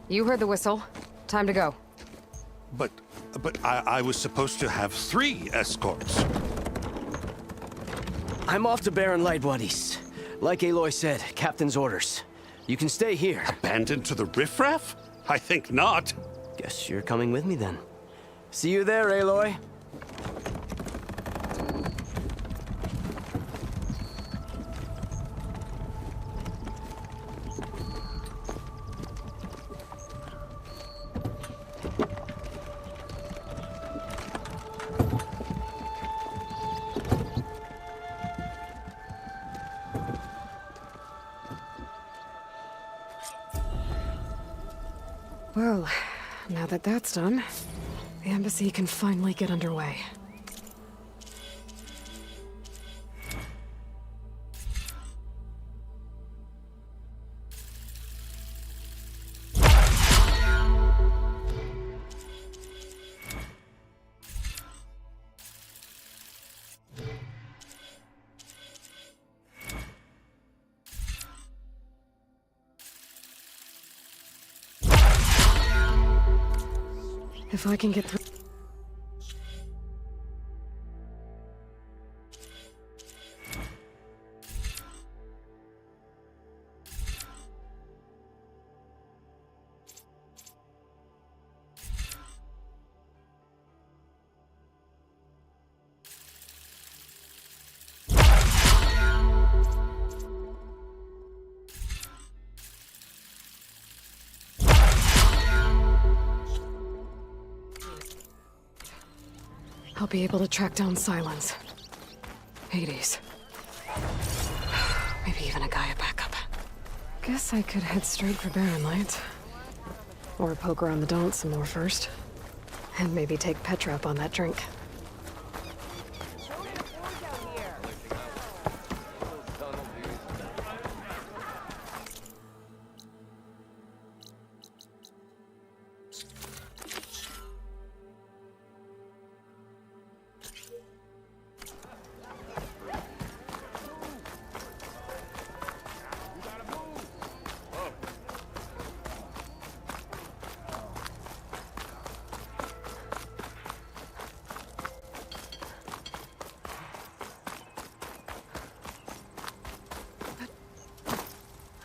You heard the whistle. Time to go. But I was supposed to have 3 escorts. I'm off to Baron Lightbodies. Like Aloy said, Captain's orders. You can stay here. Abandoned to the riffraff? I think not. Guess you're coming with me then. See you there, Aloy. Well, now that that's done, the embassy can finally get underway. If I can get through... I'll be able to track down Silence. Hades. Maybe even a Gaia backup. Guess I could head straight for Baron Light. Or poke around the Daunt some more first. And maybe take Petra up on that drink.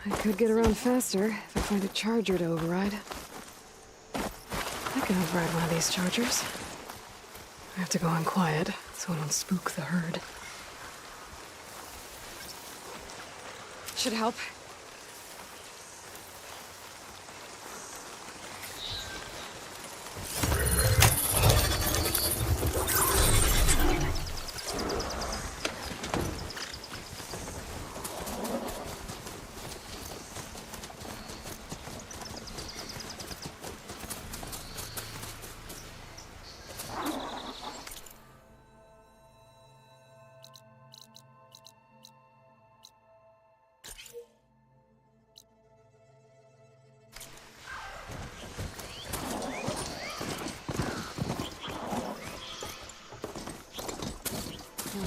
I could get around faster if I find a charger to override. I can override one of these chargers. I have to go in quiet so I don't spook the herd. Should help.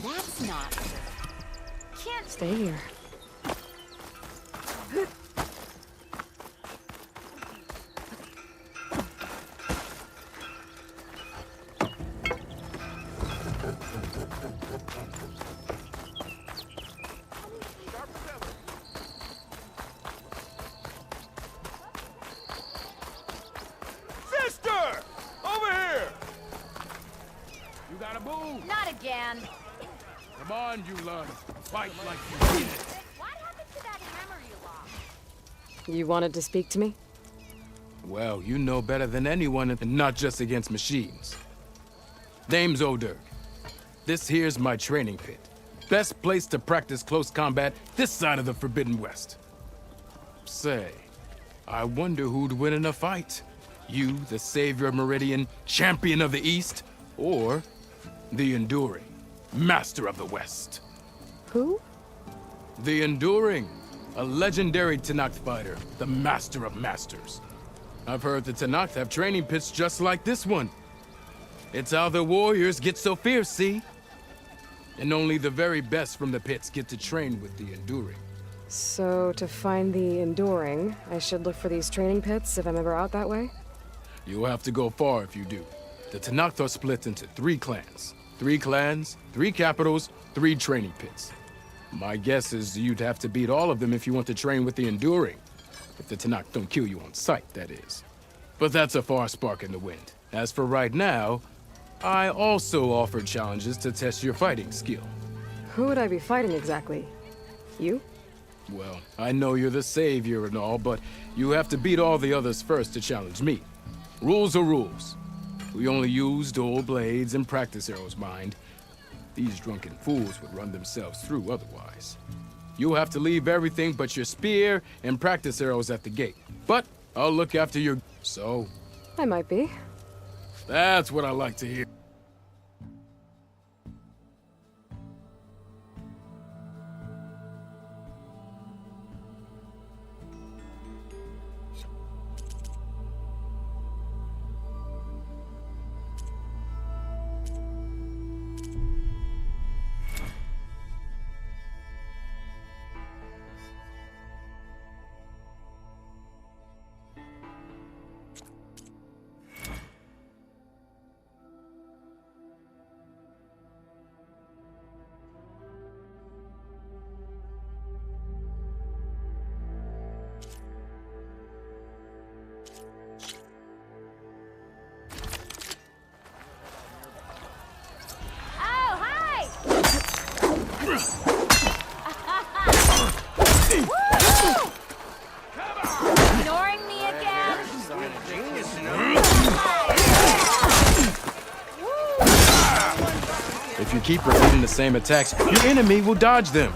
Well, that's not... Can't... Stay here. Sister! Over here! You gotta move! Not again! Come on, you lug. Fight like you mean it. What happened to that hammer you lost? You wanted to speak to me? Well, you know better than anyone, and not just against machines. Name's Odur. This here's my training pit. Best place to practice close combat this side of the Forbidden West. Say, I wonder who'd win in a fight. You, the savior of Meridian, champion of the East, or the Enduring, master of the West. Who? The Enduring, a legendary Tenakth fighter, the master of masters. I've heard the Tenakth have training pits just like this one. It's how the warriors get so fierce, see? And only the very best from the pits get to train with the Enduring. So, to find the enduring, I should look for these training pits if I'm ever out that way? You'll have to go far if you do. The Tenakth are split into 3 clans. 3 clans, 3 capitals, 3 training pits. My guess is you'd have to beat all of them if you want to train with the enduring. If the Tenakth don't kill you on sight, that is. But that's a far spark in the wind. As for right now, I also offer challenges to test your fighting skill. Who would I be fighting exactly? You? Well, I know you're the savior and all, but you have to beat all the others first to challenge me. Rules are rules. We only use dual blades and practice arrows, mind. These drunken fools would run themselves through otherwise. You'll have to leave everything but your spear and practice arrows at the gate. But I'll look after your... So? I might be. That's what I like to hear. Oh, hi! Ignoring me again? If you keep repeating the same attacks, your enemy will dodge them.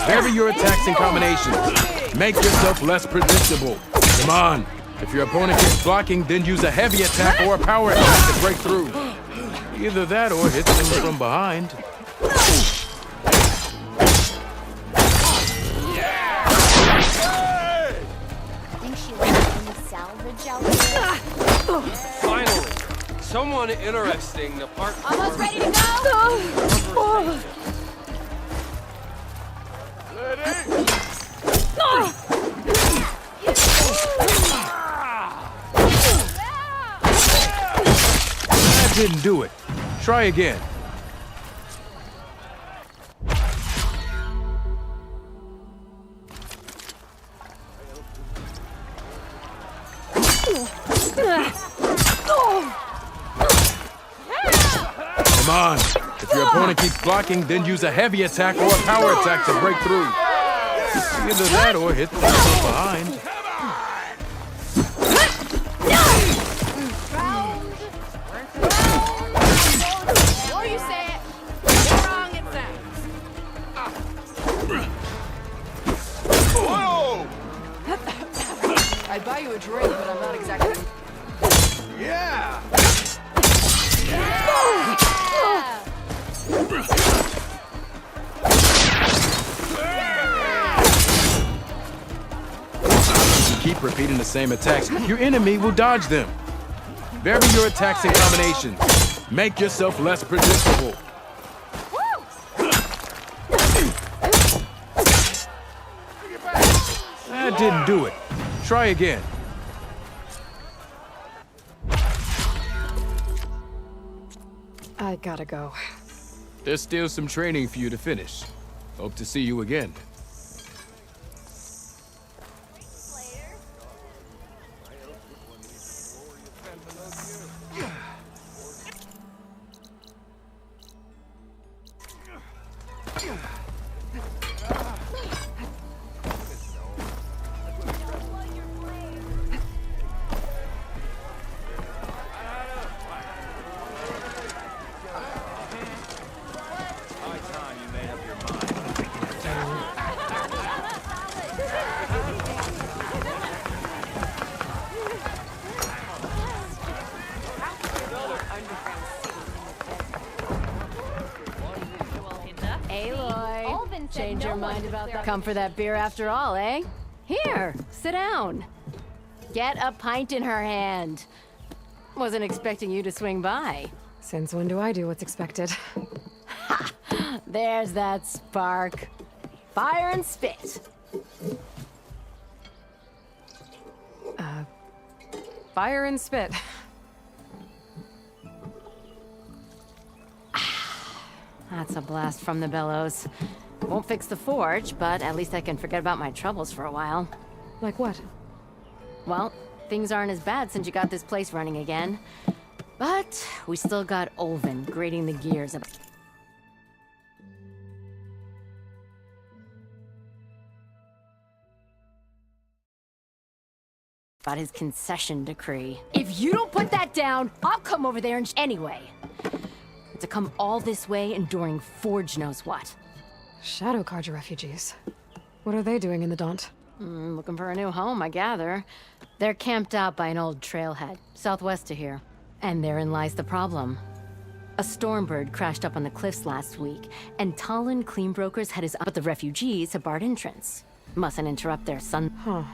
Vary your attacks and combinations. Make yourself less predictable. Come on. If your opponent keeps blocking, then use a heavy attack or a power attack to break through. Either that or hit them from behind. Think she left any salvage out there? Finally! Someone interesting to part. Almost ready to go? That didn't do it. Try again. Come on. If your opponent keeps blocking, then use a heavy attack or a power attack to break through. Either that or hit them from behind. Before you say it, you're wrong it sounds. I'd buy you a drink, but I'm not exactly... Yeah! If you keep repeating the same attacks, your enemy will dodge them. Vary your attacks and combinations. Make yourself less predictable. That didn't do it. Try again. I gotta go. There's still some training for you to finish. Hope to see you again. Aloy, change your mind about that? Come for that beer after all, eh? Here, sit down. Get a pint in her hand. Wasn't expecting you to swing by. Since when do I do what's expected? There's that spark. Fire and spit. Fire and spit. That's a blast from the bellows. Won't fix the forge, but at least I can forget about my troubles for a while. Like what? Well, things aren't as bad since you got this place running again. But we still got Olvin grating the gears about his concession decree. If you don't put that down, I'll come over there and anyway. To come all this way enduring Forge knows what. Shadow Carja refugees. What are they doing in the Daunt? Looking for a new home, I gather. They're camped out by an old trailhead, southwest of here. And therein lies the problem. A stormbird crashed up on the cliffs last week, and Talon Cleanbrokers had his... But the refugees have barred entrance. Mustn't interrupt their sun... Huh.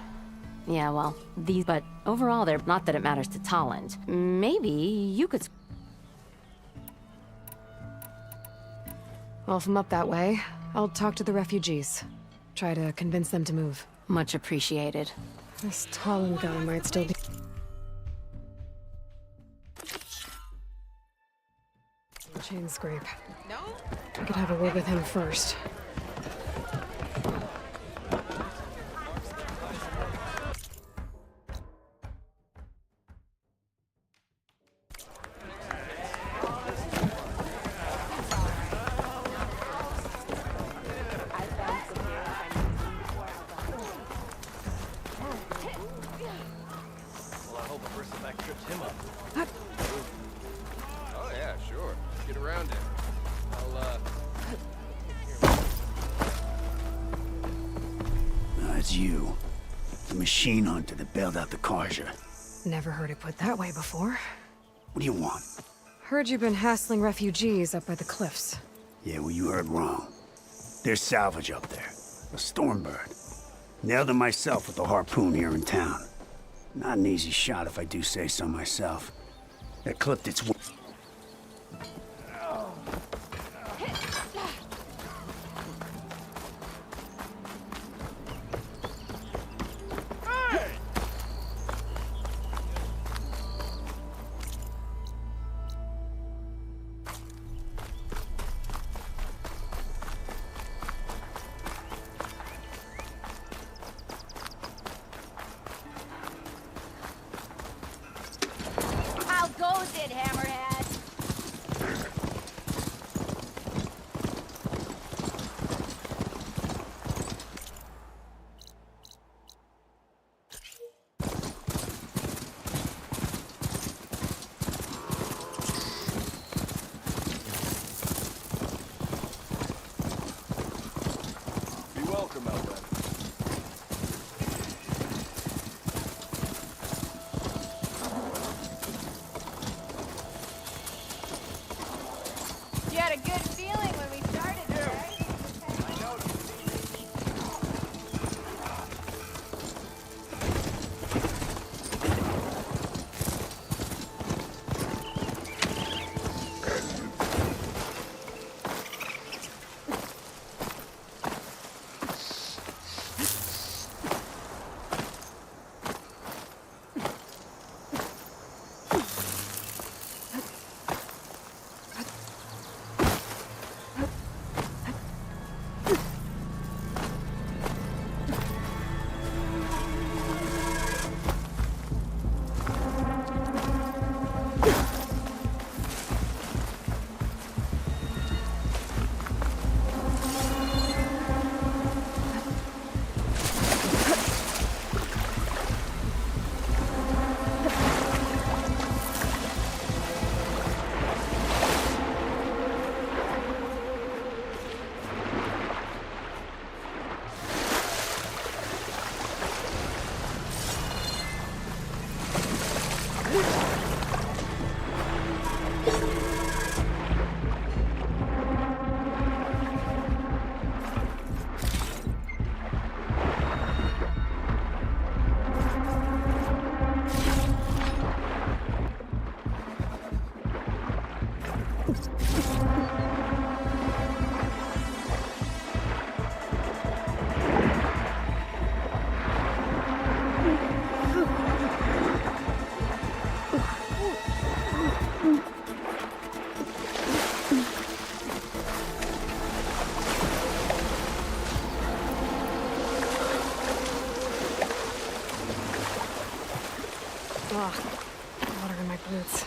Yeah, well, these... But overall, they're... Not that it matters to Talon. Maybe you could... Well, if I'm up that way, I'll talk to the refugees. Try to convince them to move. Much appreciated. This Talon guy might still be... Chain scrape. No? I could have a word with him first. Well, I hope Bristleback trips him up. Oh, yeah, sure. Get around it. It's you. The machine hunter that bailed out the Carja. Never heard it put that way before. What do you want? Heard you've been hassling refugees up by the cliffs. Yeah, well, you heard wrong. There's salvage up there. A stormbird. Nailed it myself with a harpoon here in town. Not an easy shot if I do say so myself. That clipped its... How goes it, Hammerhead? Water in my boots.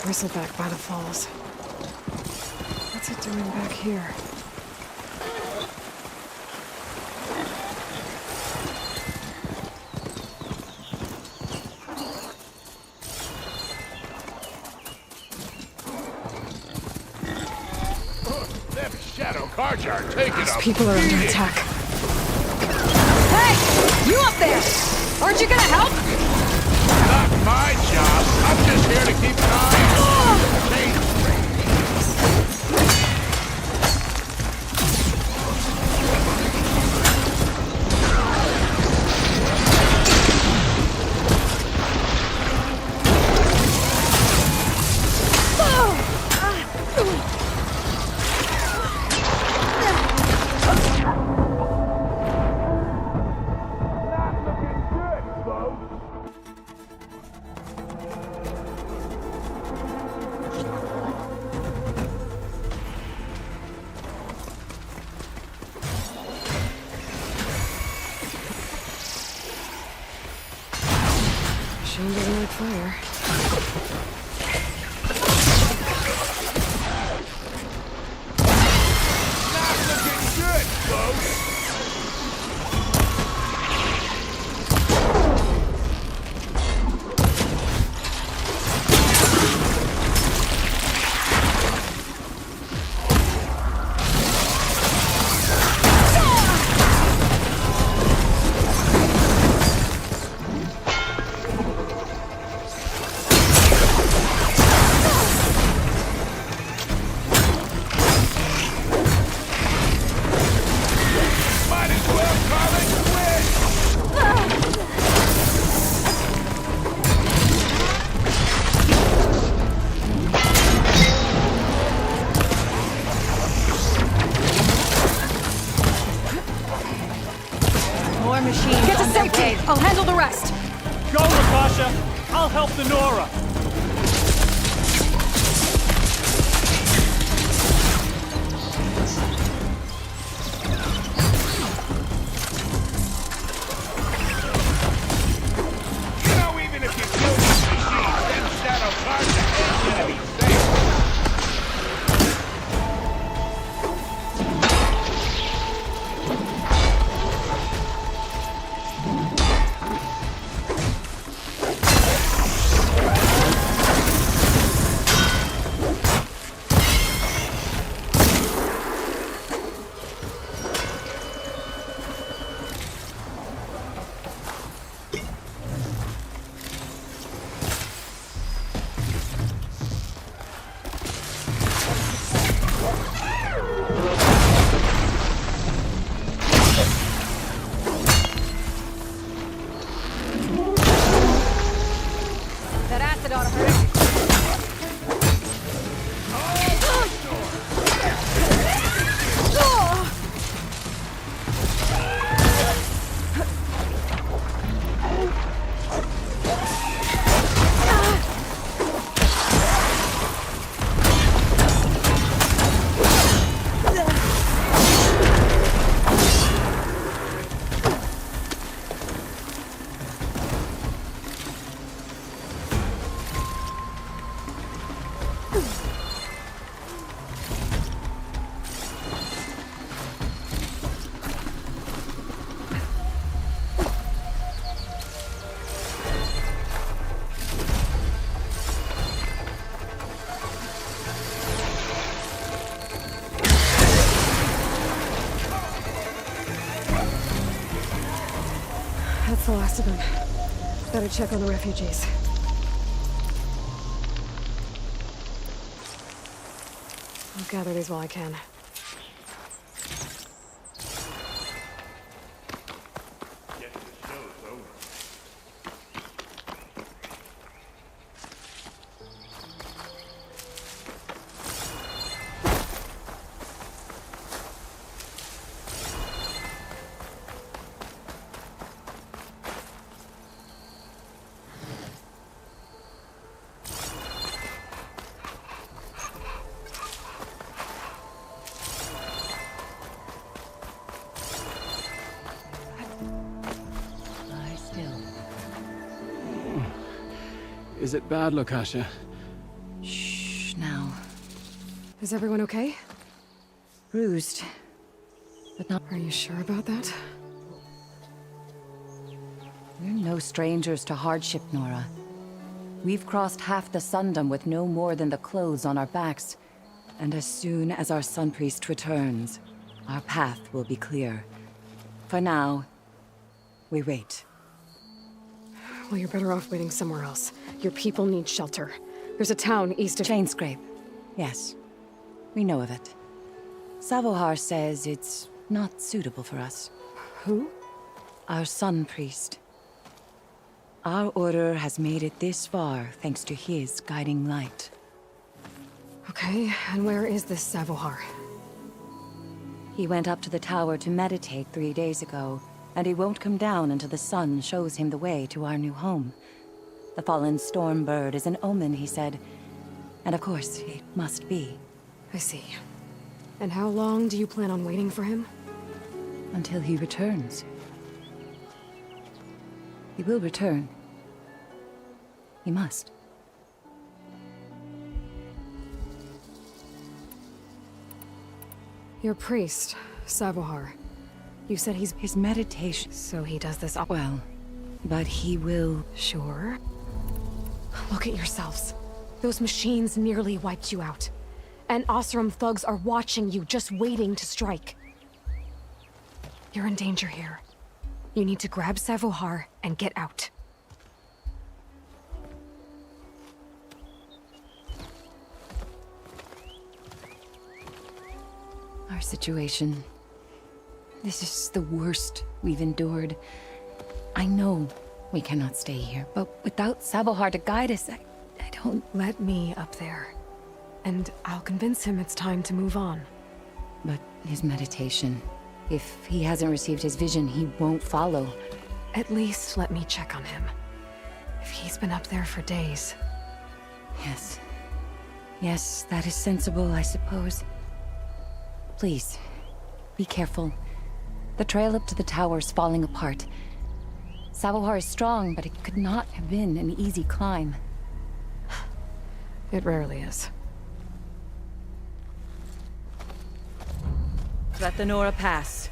Bristleback by the falls. What's it doing back here? Shadow Carjar taking These a people are under beating. attack. Hey! You up there! Aren't you gonna help? Not my job. I'm just here to keep an eye on the Machine doesn't like fire. not looking good, folks. Might as well call it quits. More machines. Get to safety! I'll handle the rest! Go, Natasha! I'll help the Nora! You know, even if you kill these machines, then Shadow Carjar ain't gonna be safe. last of them. Better check on the refugees. I'll gather these while I can. Is it bad, Lukasha? Shh, now. Is everyone okay? Bruised. But not... Are you sure about that? We're no strangers to hardship, Nora. We've crossed half the Sundom with no more than the clothes on our backs. And as soon as our Sun Priest returns, our path will be clear. For now, we wait. Well, you're better off waiting somewhere else. Your people need shelter. There's a town east of... Chainscrape. Yes. We know of it. Savohar says it's not suitable for us. Who? Our Sun Priest. Our order has made it this far thanks to his guiding light. Okay, and where is this Savohar? He went up to the tower to meditate 3 days ago, and he won't come down until the sun shows him the way to our new home. The fallen storm bird is an omen, he said. And of course, it must be. I see. And how long do you plan on waiting for him? Until he returns. He will return. He must. Your priest, Savohar. You said he's... His meditation... So he does this... Well, but he will... Sure. Look at yourselves. Those machines nearly wiped you out. And Oseram thugs are watching you, just waiting to strike. You're in danger here. You need to grab Savohar and get out. Our situation... This is the worst we've endured. I know we cannot stay here, but without Savohar to guide us, I don't... Let me up there. And I'll convince him it's time to move on. But his meditation... If he hasn't received his vision, he won't follow. At least let me check on him. If he's been up there for days. Yes. Yes, that is sensible, I suppose. Please, be careful. The trail up to the tower is falling apart. Savohar is strong, but it could not have been an easy climb. It rarely is. Let the Nora pass.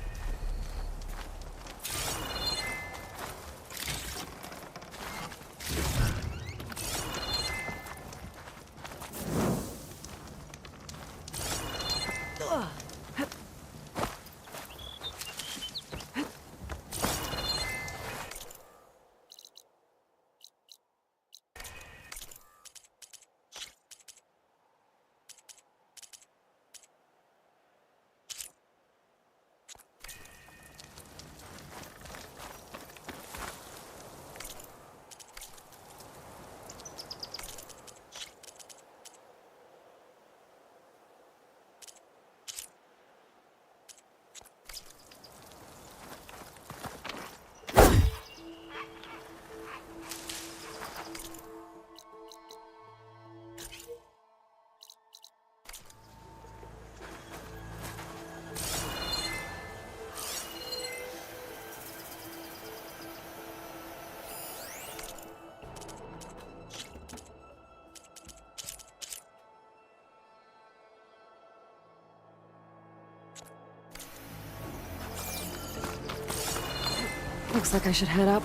Looks like I should head up.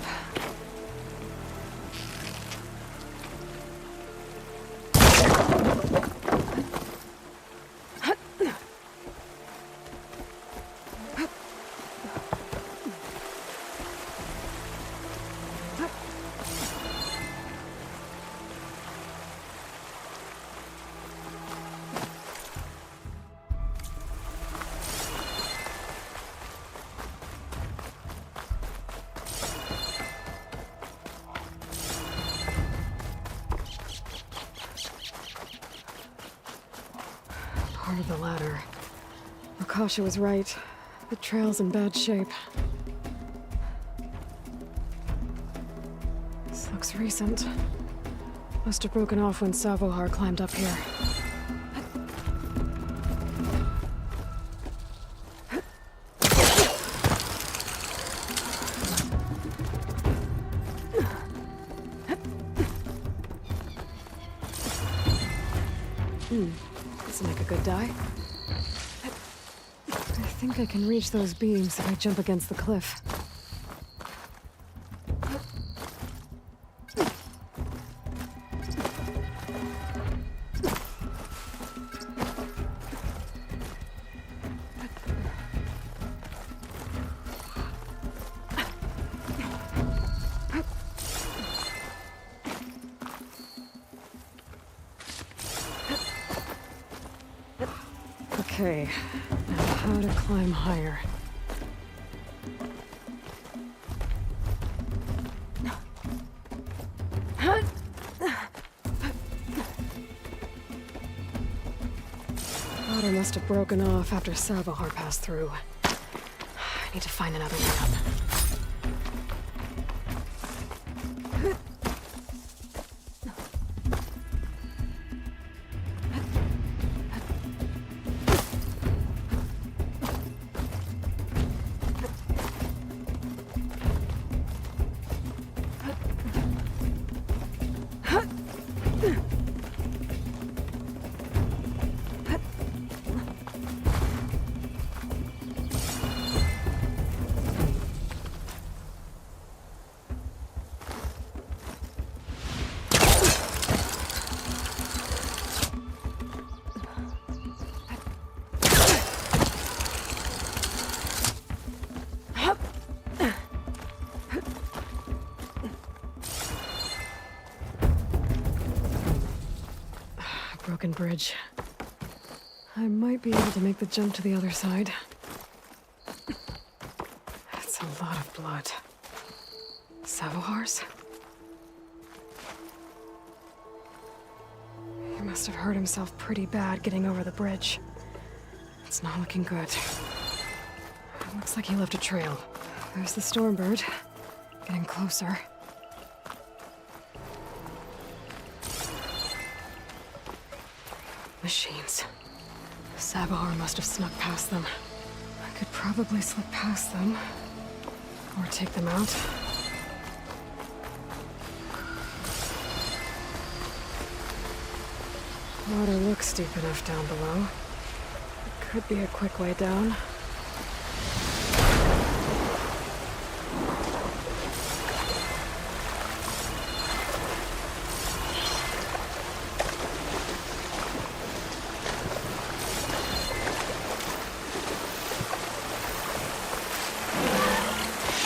part of the ladder. Akasha was right. The trail's in bad shape. This looks recent. Must have broken off when Savohar climbed up here. This will make a good die. I think I can reach those beams if I jump against the cliff. Okay, now how to climb higher. Ladder must have broken off after Savohar passed through. I need to find another way up. Broken bridge. I might be able to make the jump to the other side. That's a lot of blood. Savohar's? He must have hurt himself pretty bad getting over the bridge. It's not looking good. It looks like he left a trail. There's the Stormbird. Getting closer. Machines. Savohar must have snuck past them. I could probably slip past them. Or take them out. Water looks steep enough down below. It could be a quick way down.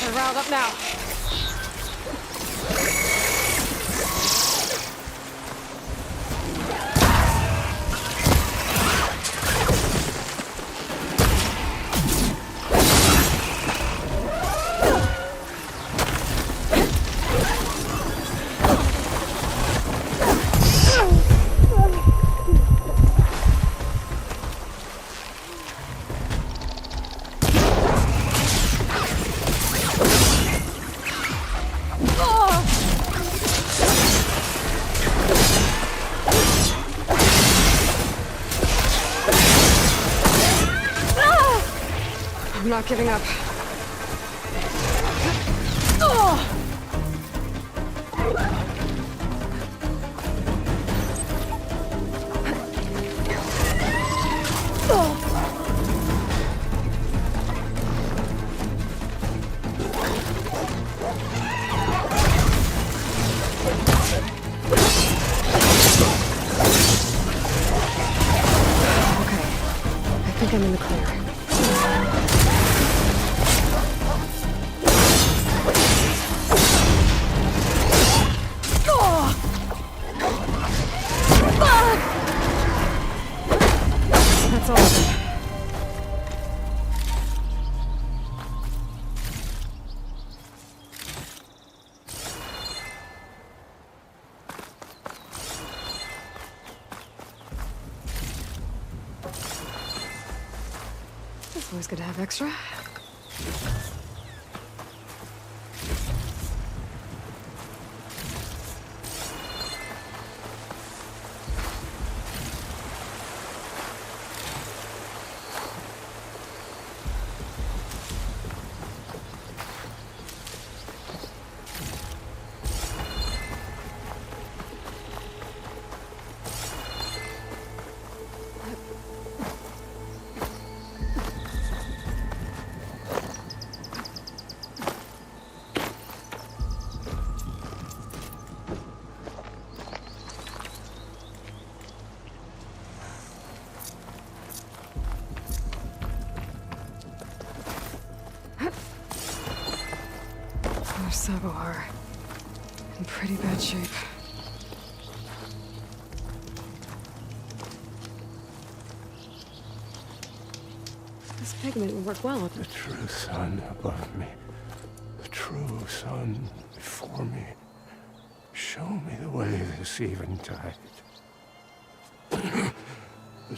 They're riled up now. I'm not giving up. Okay, I think I'm in the clear. That's all of it. Always good to have extra. Sabohar. In pretty bad shape. This pigment will work well. The true sun above me. The true sun before me. Show me the way this eventide. The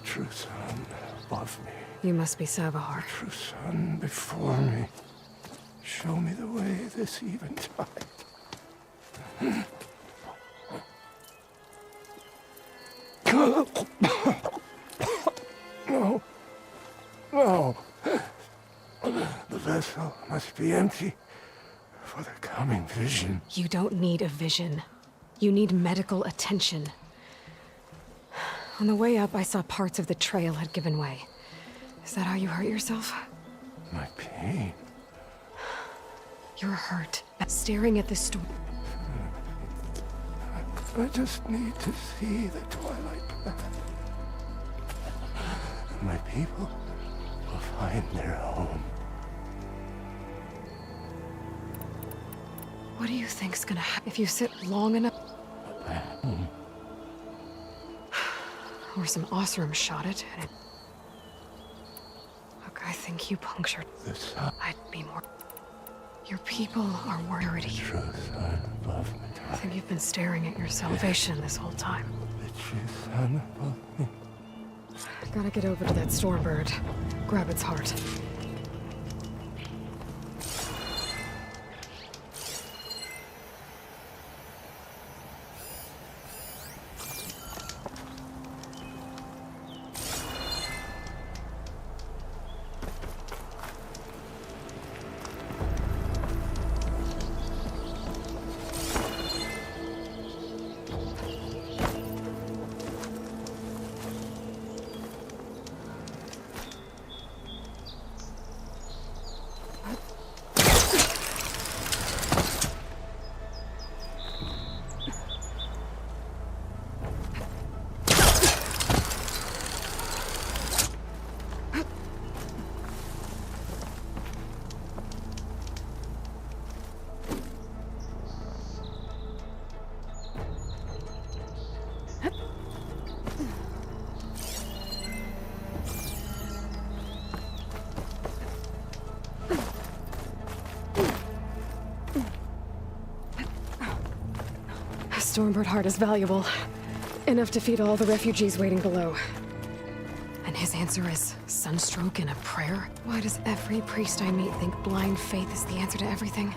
true sun above me. You must be Sabohar. The true sun before me. Show me the way this eventide. No. No. The vessel must be empty for the coming vision. You don't need a vision. You need medical attention. On the way up, I saw parts of the trail had given way. Is that how you hurt yourself? My pain. You're hurt. Staring at the storm. I just need to see the twilight path. My people will find their home. What do you think's gonna happen if you sit long enough? Home. Or some Osram shot it and it... Look, I think you punctured. The sun. I'd be more... Your people are worried. The true sun above me. I think you've been staring at your salvation this whole time. The true sun above me. Gotta get over to that Stormbird. Grab its heart. Stormbird heart is valuable. Enough to feed all the refugees waiting below. And his answer is sunstroke and a prayer? Why does every priest I meet think blind faith is the answer to everything?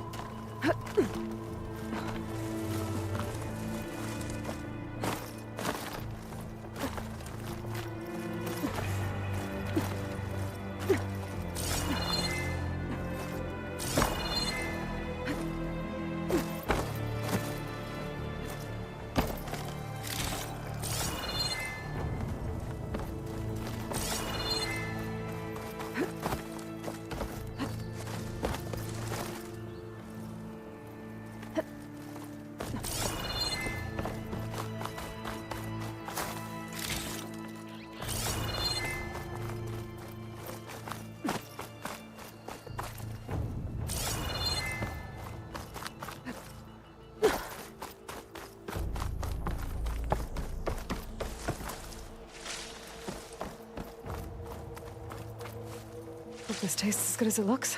Hope this tastes as good as it looks.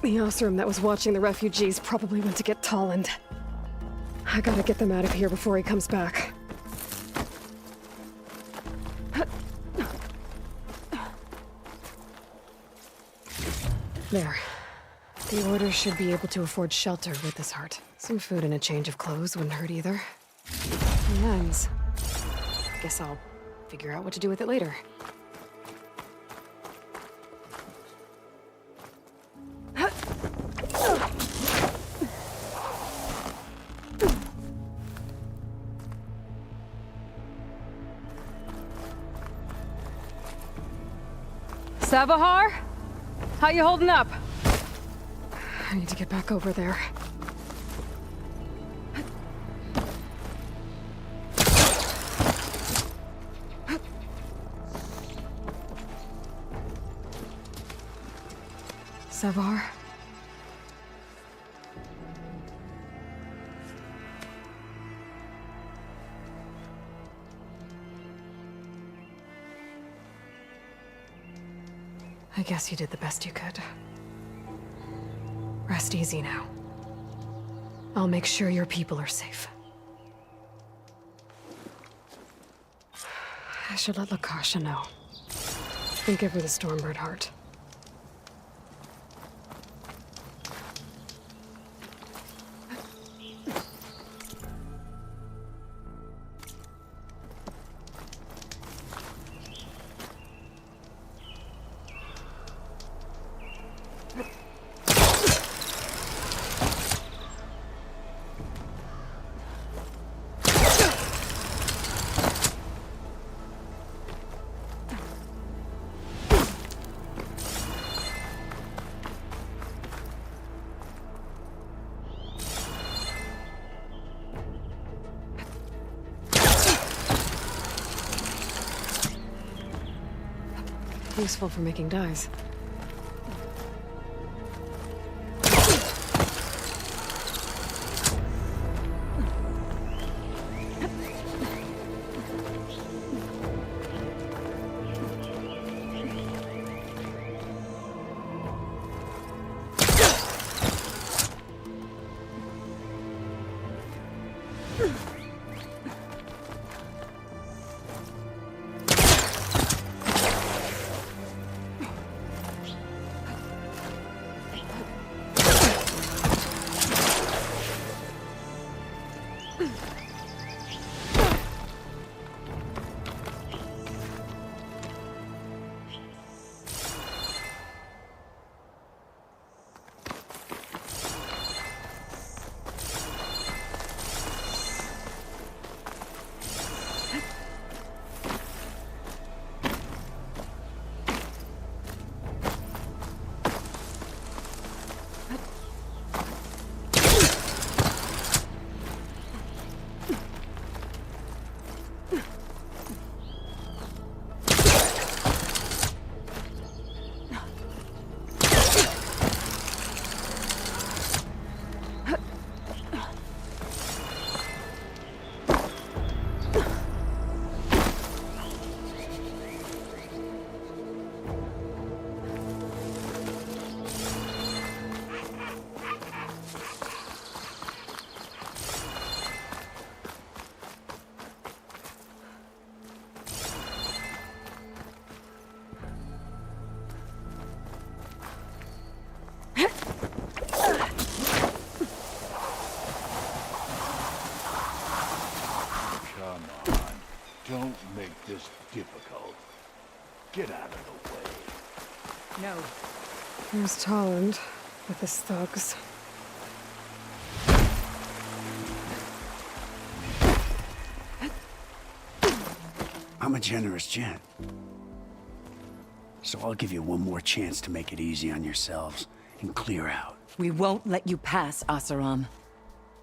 The Osram that was watching the refugees probably went to get Tolland. I gotta get them out of here before he comes back. There. The Order should be able to afford shelter with this heart. Some food and a change of clothes wouldn't hurt either. And ends. Guess I'll figure out what to do with it later. Savahar? How you holding up? I need to get back over there. Savahar? I guess you did the best you could. Rest easy now. I'll make sure your people are safe. I should let Lakasha know. And give her the Stormbird heart. Useful for making dyes. Don't make this difficult. Get out of the way. No. There's Tolland with his thugs. I'm a generous gent. So I'll give you one more chance to make it easy on yourselves and clear out. We won't let you pass, Asaram.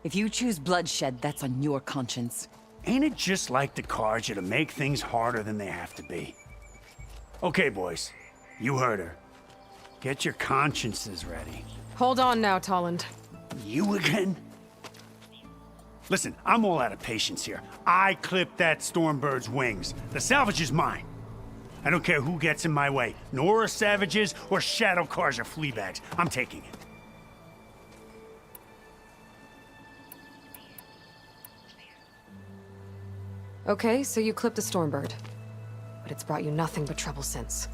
If you choose bloodshed, that's on your conscience. Ain't it just like the Carja to make things harder than they have to be? Okay, boys. You heard her. Get your consciences ready. Hold on now, Tolland. You again? Listen, I'm all out of patience here. I clipped that Stormbird's wings. The salvage is mine. I don't care who gets in my way. Nora savages or Shadow Carja fleabags. I'm taking it. Okay, so you clipped the Stormbird. But it's brought you nothing but trouble since.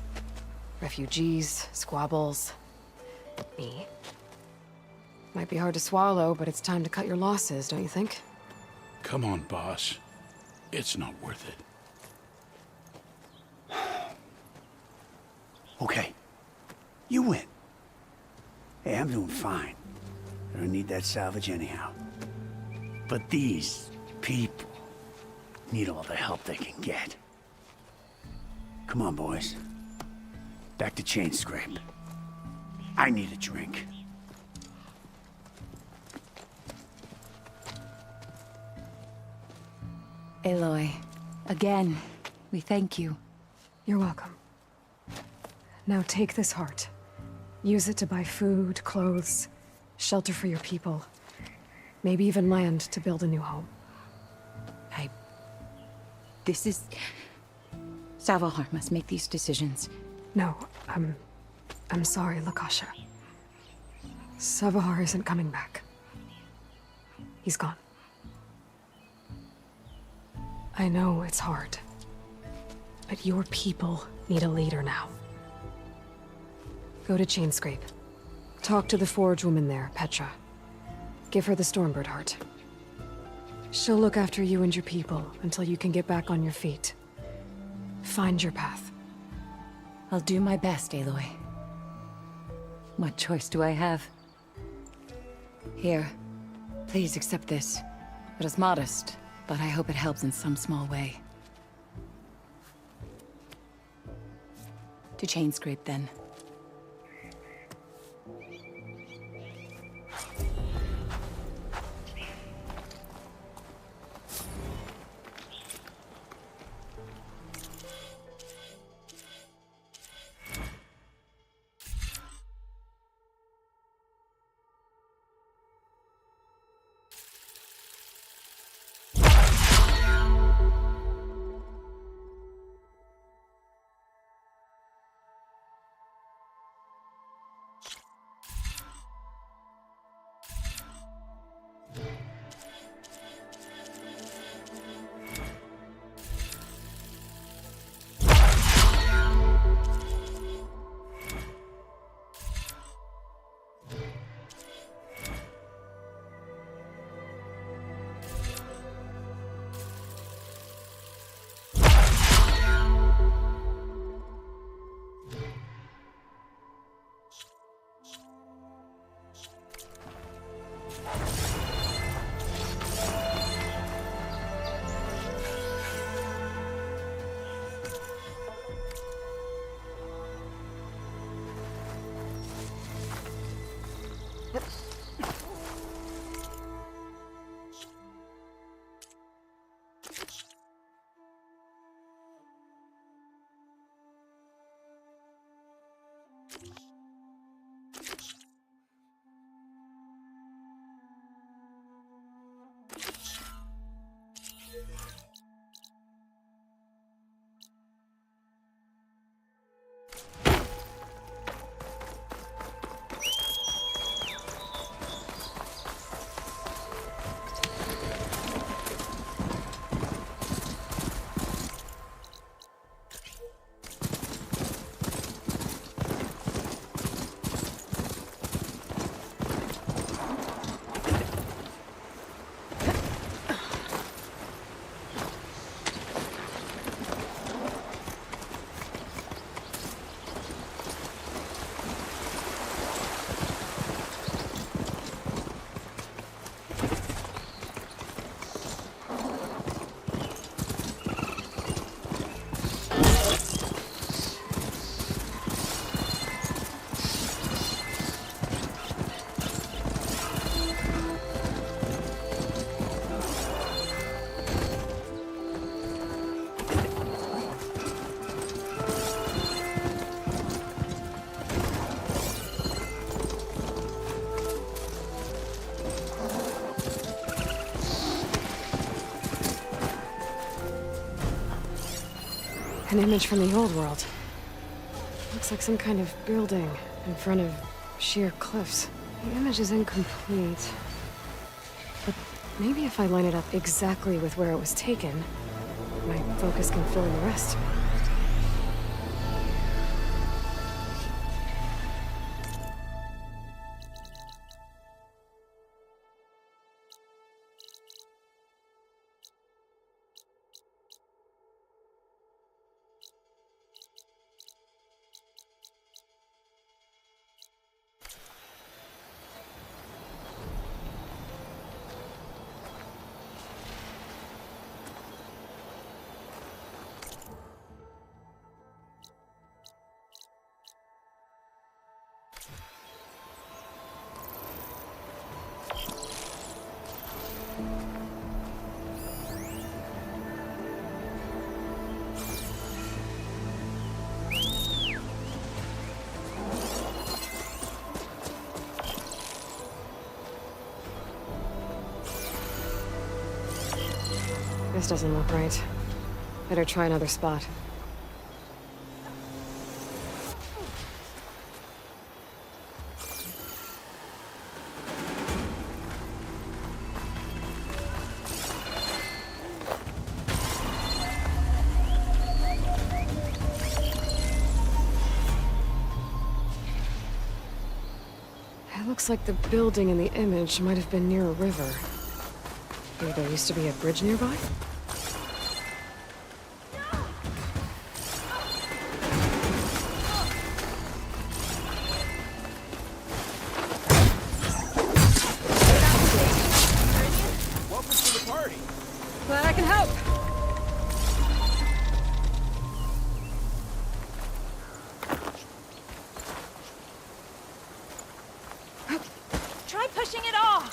Refugees, squabbles, me. Might be hard to swallow, but it's time to cut your losses, don't you think? Come on, boss. It's not worth it. Okay. You win. Hey, I'm doing fine. I don't need that salvage anyhow. But these people need all the help they can get. Come on, boys. Back to Chain Scrape. I need a drink. Aloy, again, we thank you. You're welcome. Now take this heart. Use it to buy food, clothes, shelter for your people. Maybe even land to build a new home. This is... Savahar must make these decisions. No, I'm sorry, Lakasha. Savahar isn't coming back. He's gone. I know it's hard, but your people need a leader now. Go to Chainscrape. Talk to the Forge woman there, Petra. Give her the Stormbird heart. She'll look after you and your people until you can get back on your feet. Find your path. I'll do my best, Aloy. What choice do I have? Here, please accept this. It is modest, but I hope it helps in some small way. To Chainscrape, then. An image from the old world. Looks like some kind of building in front of sheer cliffs. The image is incomplete. But maybe if I line it up exactly with where it was taken, my focus can fill in the rest. This doesn't look right. Better try another spot. It looks like the building in the image might have been near a river. Maybe there used to be a bridge nearby? Welcome to the party. Glad I can help. Try pushing it off.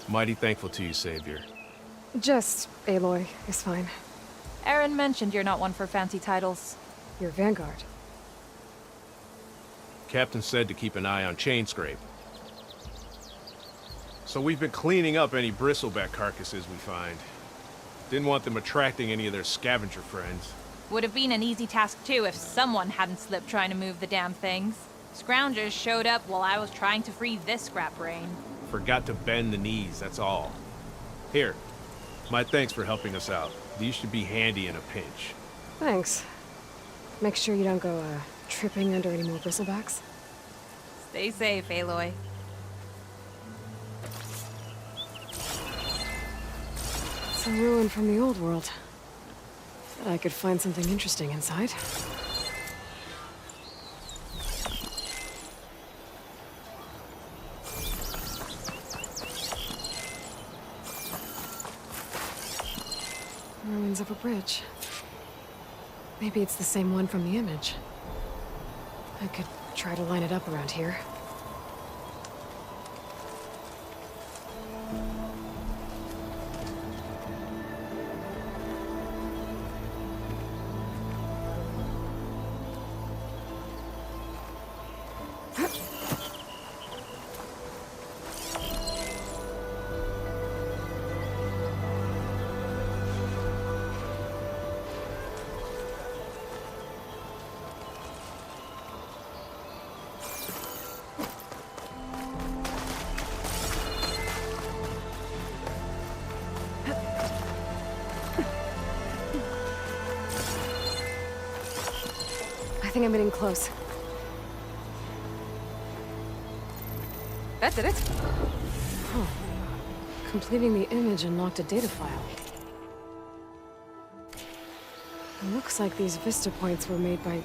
Mighty thankful to you, Savior. Just Aloy is fine. Aaron mentioned you're not one for fancy titles. Your vanguard. Captain said to keep an eye on Chainscrape. So we've been cleaning up any bristleback carcasses we find. Didn't want them attracting any of their scavenger friends. Would have been an easy task too if someone hadn't slipped trying to move the damn things. Scroungers showed up while I was trying to free this scrap brain. Forgot to bend the knees, that's all. Here, my thanks for helping us out. These should be handy in a pinch. Thanks. Make sure you don't go, tripping under any more bristlebacks. Stay safe, Aloy. It's a ruin from the old world. Bet I could find something interesting inside. Ruins of a bridge. Maybe it's the same one from the image. I could try to line it up around here. I think I'm getting close. That did it. Oh. Completing the image unlocked a data file. It looks like these vista points were made by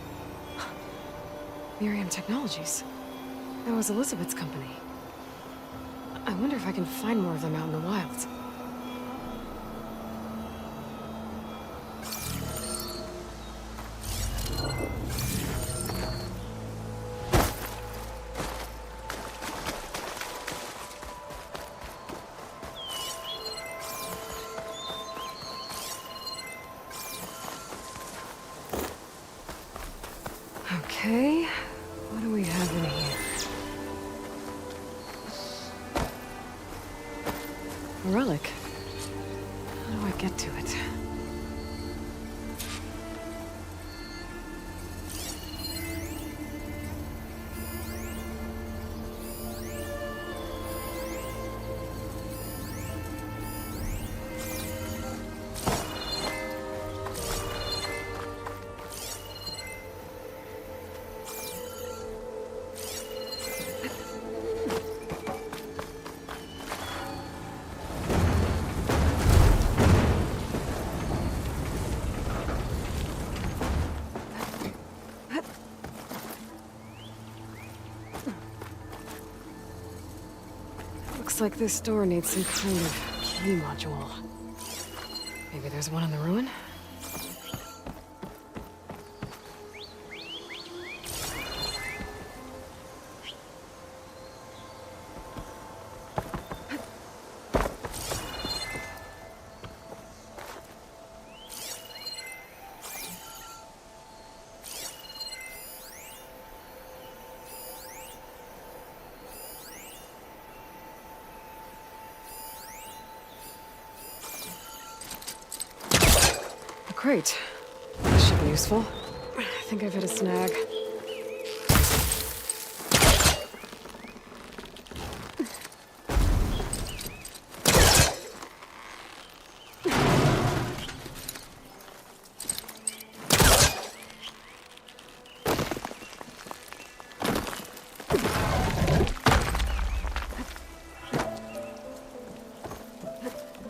Miriam Technologies. That was Elizabeth's company. I wonder if I can find more of them out in the wilds. Okay, what do we have in here? A relic. How do I get to it? Looks like this door needs some kind of key module. Maybe there's one in the ruin? Great. This should be useful. I think I've hit a snag.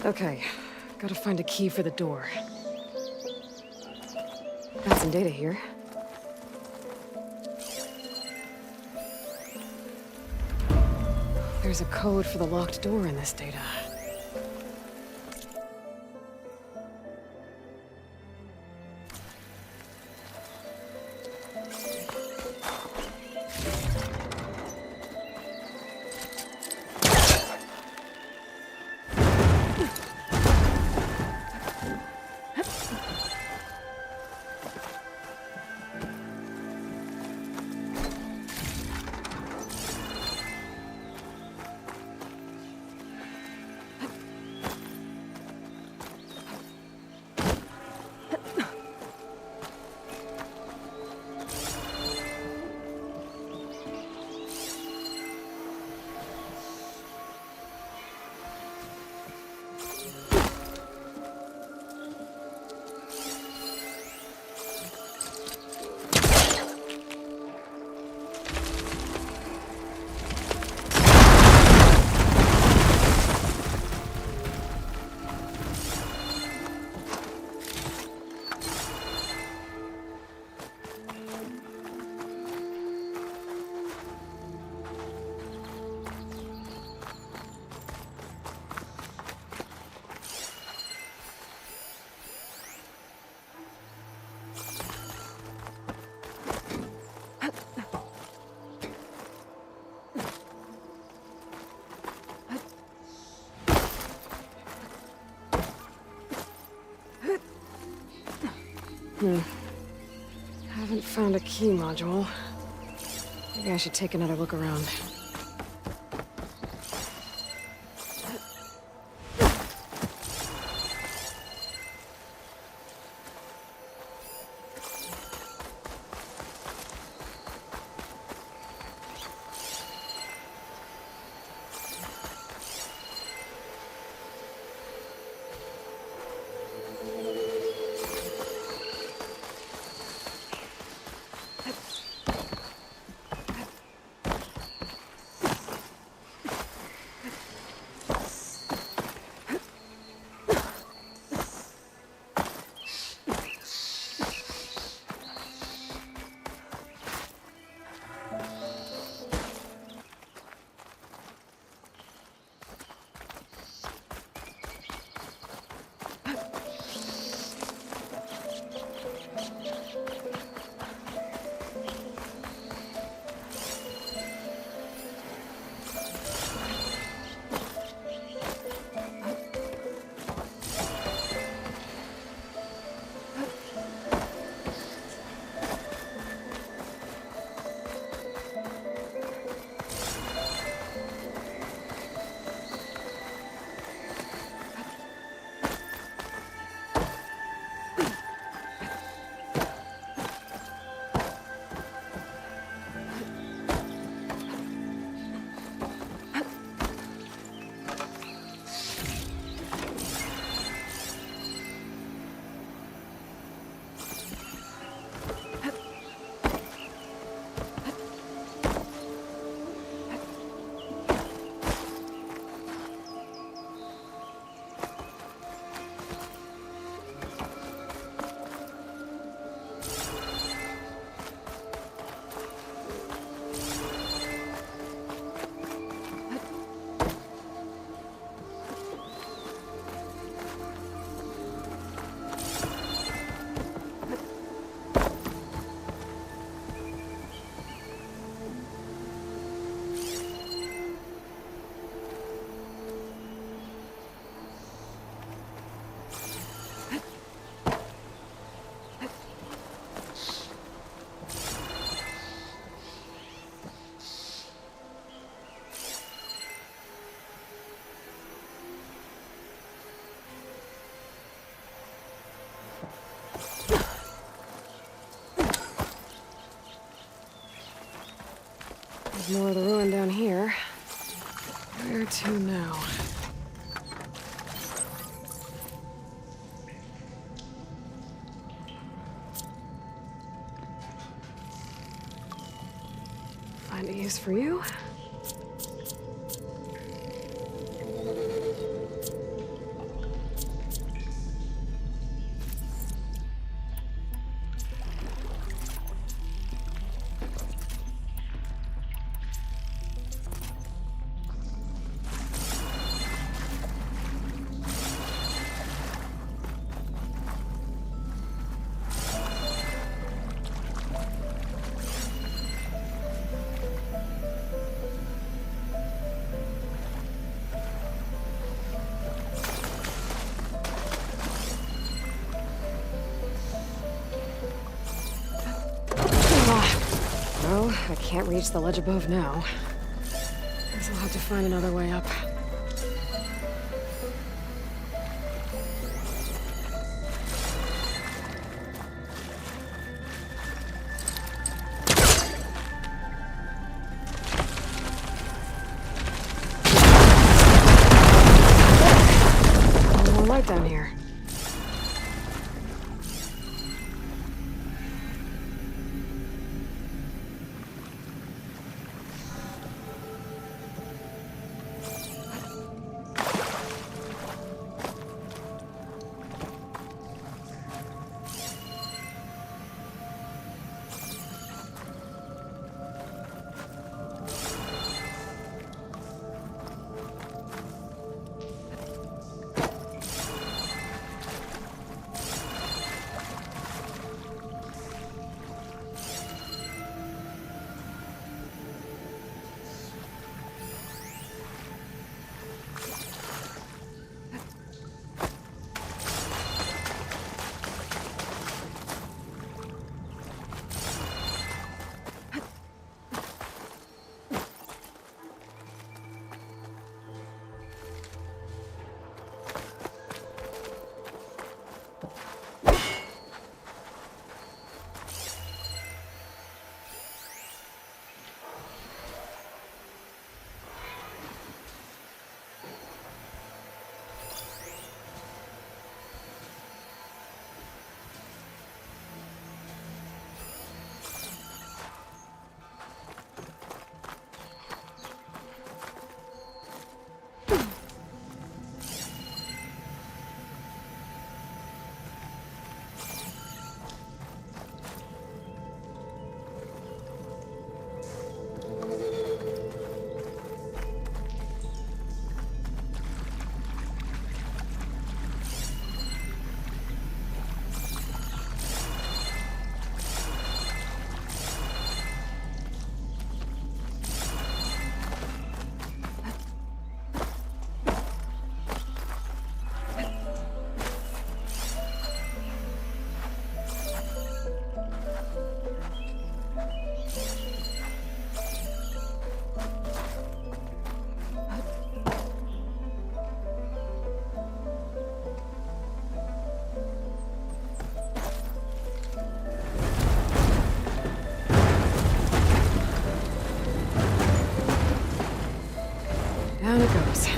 Okay, gotta find a key for the door. Got some data here. There's a code for the locked door in this data. Haven't found a key module. Maybe I should take another look around. There's more of the ruin down here. Where to now? Find a use for you? Well, I can't reach the ledge above now. Guess I'll have to find another way up. More light down here. Down it goes.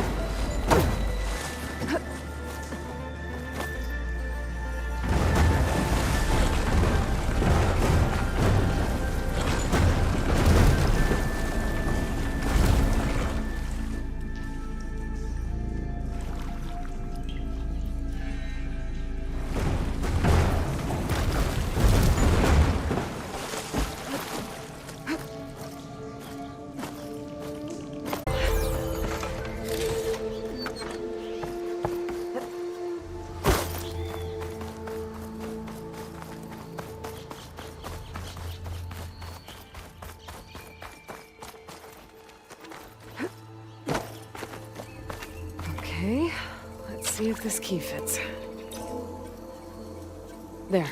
Okay, let's see if this key fits. There.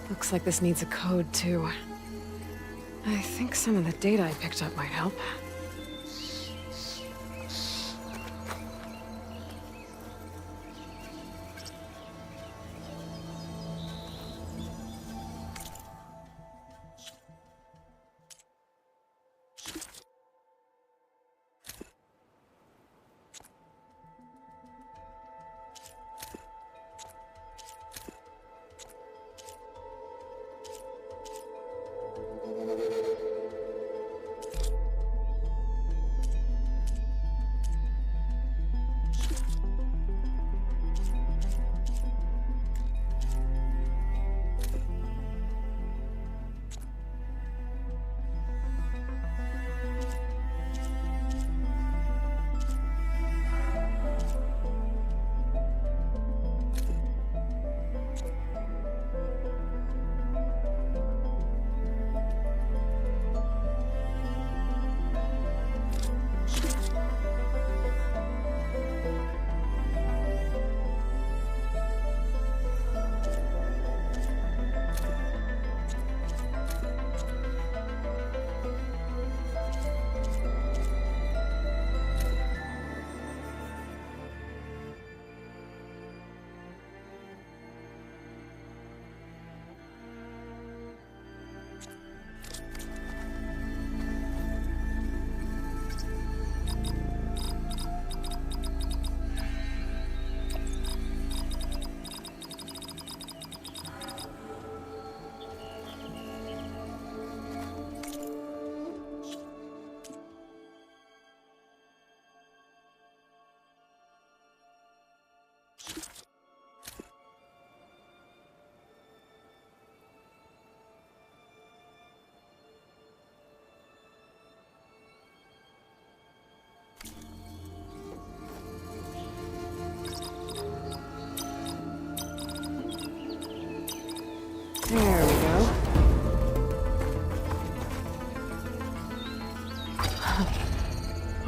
Looks like this needs a code, too. I think some of the data I picked up might help.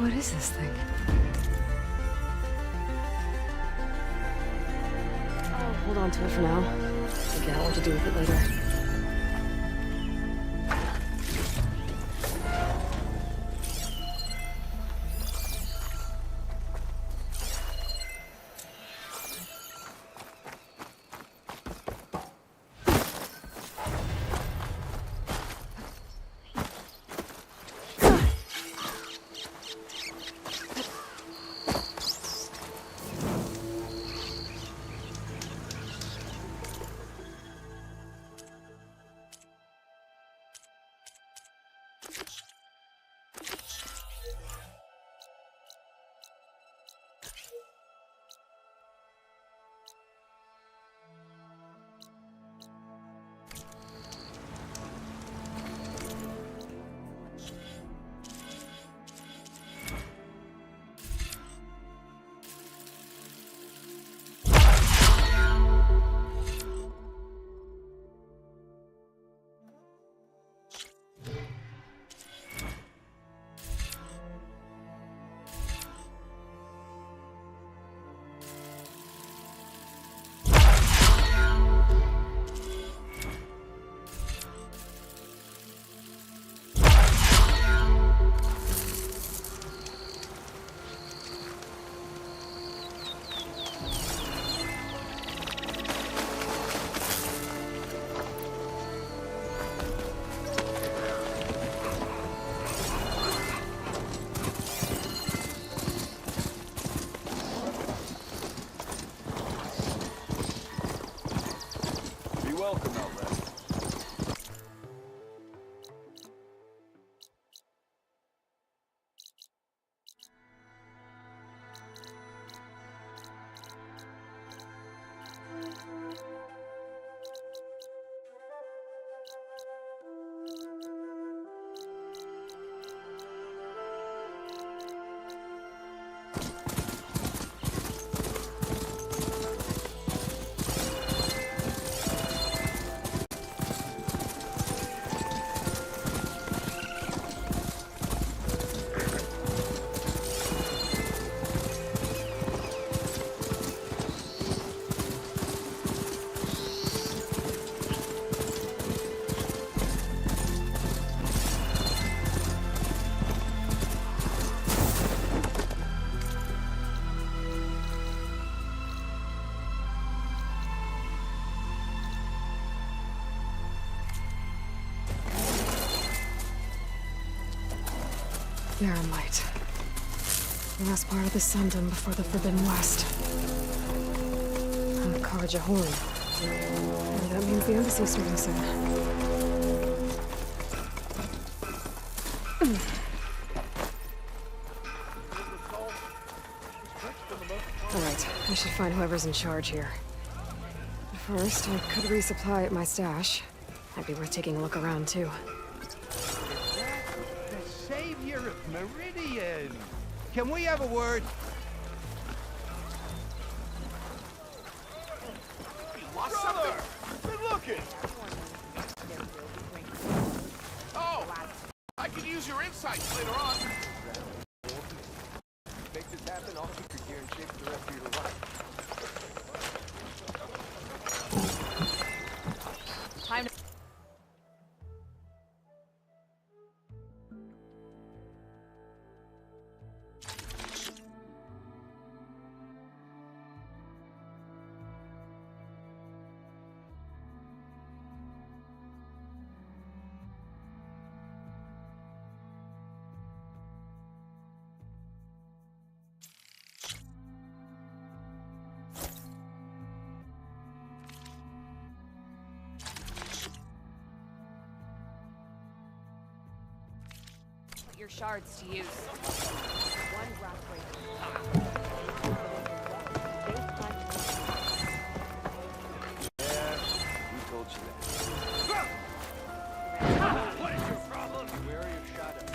What is this thing? I'll hold on to it for now. Figure out what to do with it later. Barren light. The last part of the Sundom before the Forbidden West. Karja Horn. Maybe that means the embassy's starting soon. Alright, I should find whoever's in charge here. But first, I could resupply at my stash. Might be worth taking a look around, too. Savior of Meridian. Can we have a word? Brother, good looking. Oh, I could use your insights later on. Make this happen, I'll keep your gear in shape for the rest of your life. Time to... your shards to use. One rock Yeah, we told you that. What is your problem? Where are your shadows?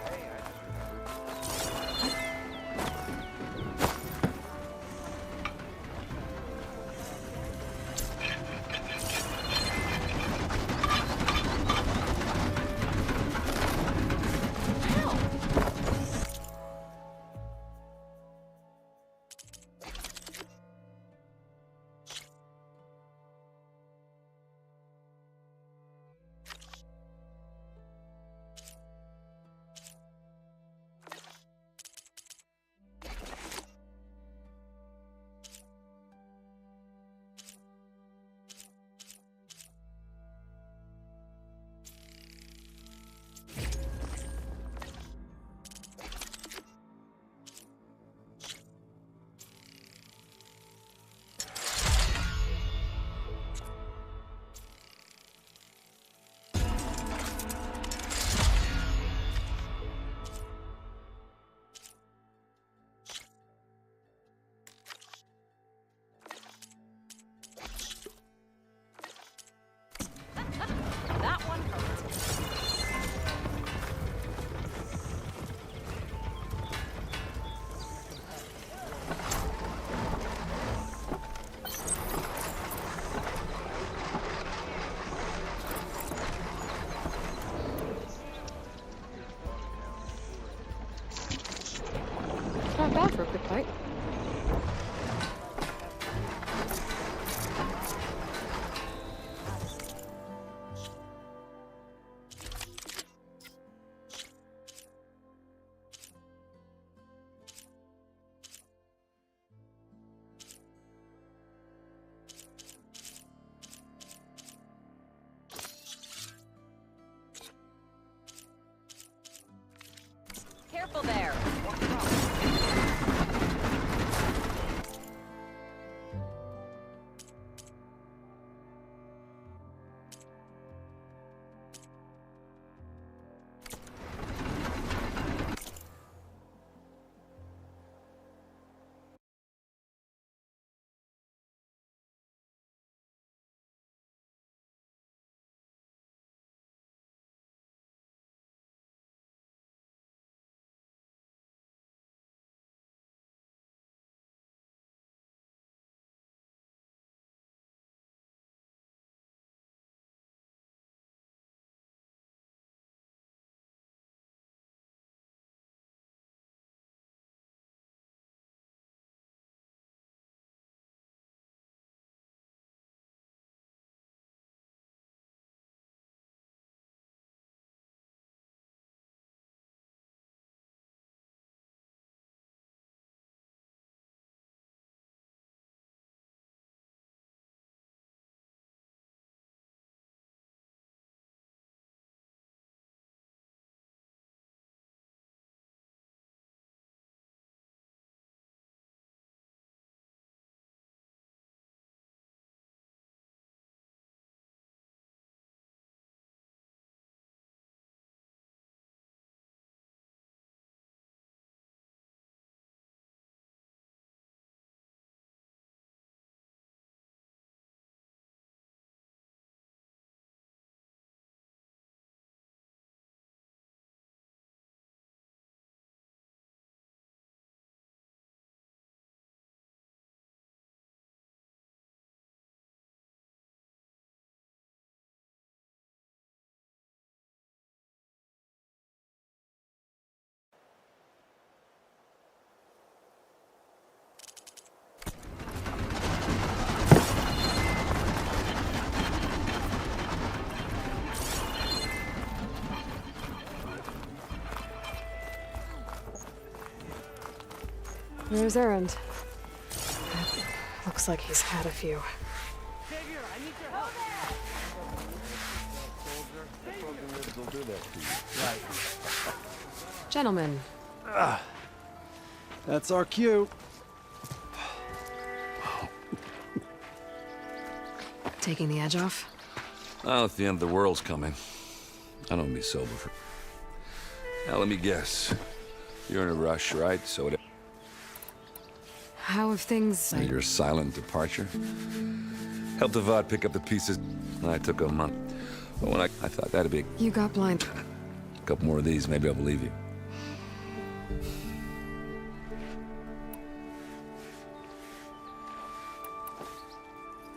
Hey, I just remembered. Not bad for a quick bite. Careful there. There's Errand. Looks like he's had a few. Gentlemen. That's our cue. Taking the edge off? Oh, if the end of the world's coming, I don't be sober for... Now, let me guess. You're in a rush, right? So it... How have things... Your silent departure? Helped the VOD pick up the pieces. I took a month. But when I thought that'd be... You got blind. A couple more of these, maybe I'll believe you.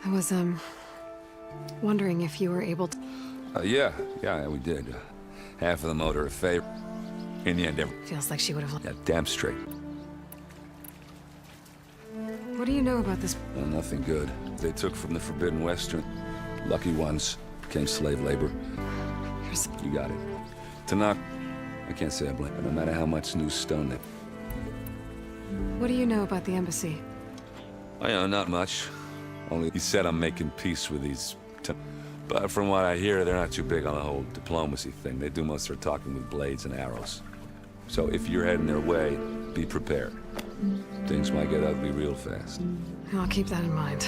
I was, wondering if you were able to... Yeah, we did. Half of the motor a favor. In the end, Feels like she would have... Yeah, damn straight. What do you know about this? Nothing good. They took from the Forbidden Western. Lucky ones became slave labor. You got it. Tanakh, I can't say I blame it, no matter how much new stone they... What do you know about the embassy? I know, not much. Only he said I'm making peace with these... But from what I hear, they're not too big on the whole diplomacy thing. They do most of their talking with blades and arrows. So if you're heading their way, be prepared. Things might get ugly real fast. I'll keep that in mind.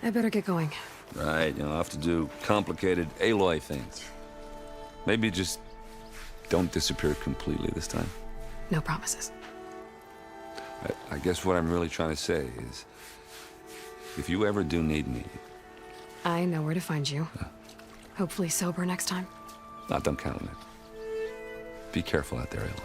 I better get going. Right, I'll have to do complicated Aloy things. Maybe just don't disappear completely this time. No promises. I guess what I'm really trying to say is, if you ever do need me... I know where to find you. Hopefully sober next time. Don't count on it. Be careful out there, Aloy.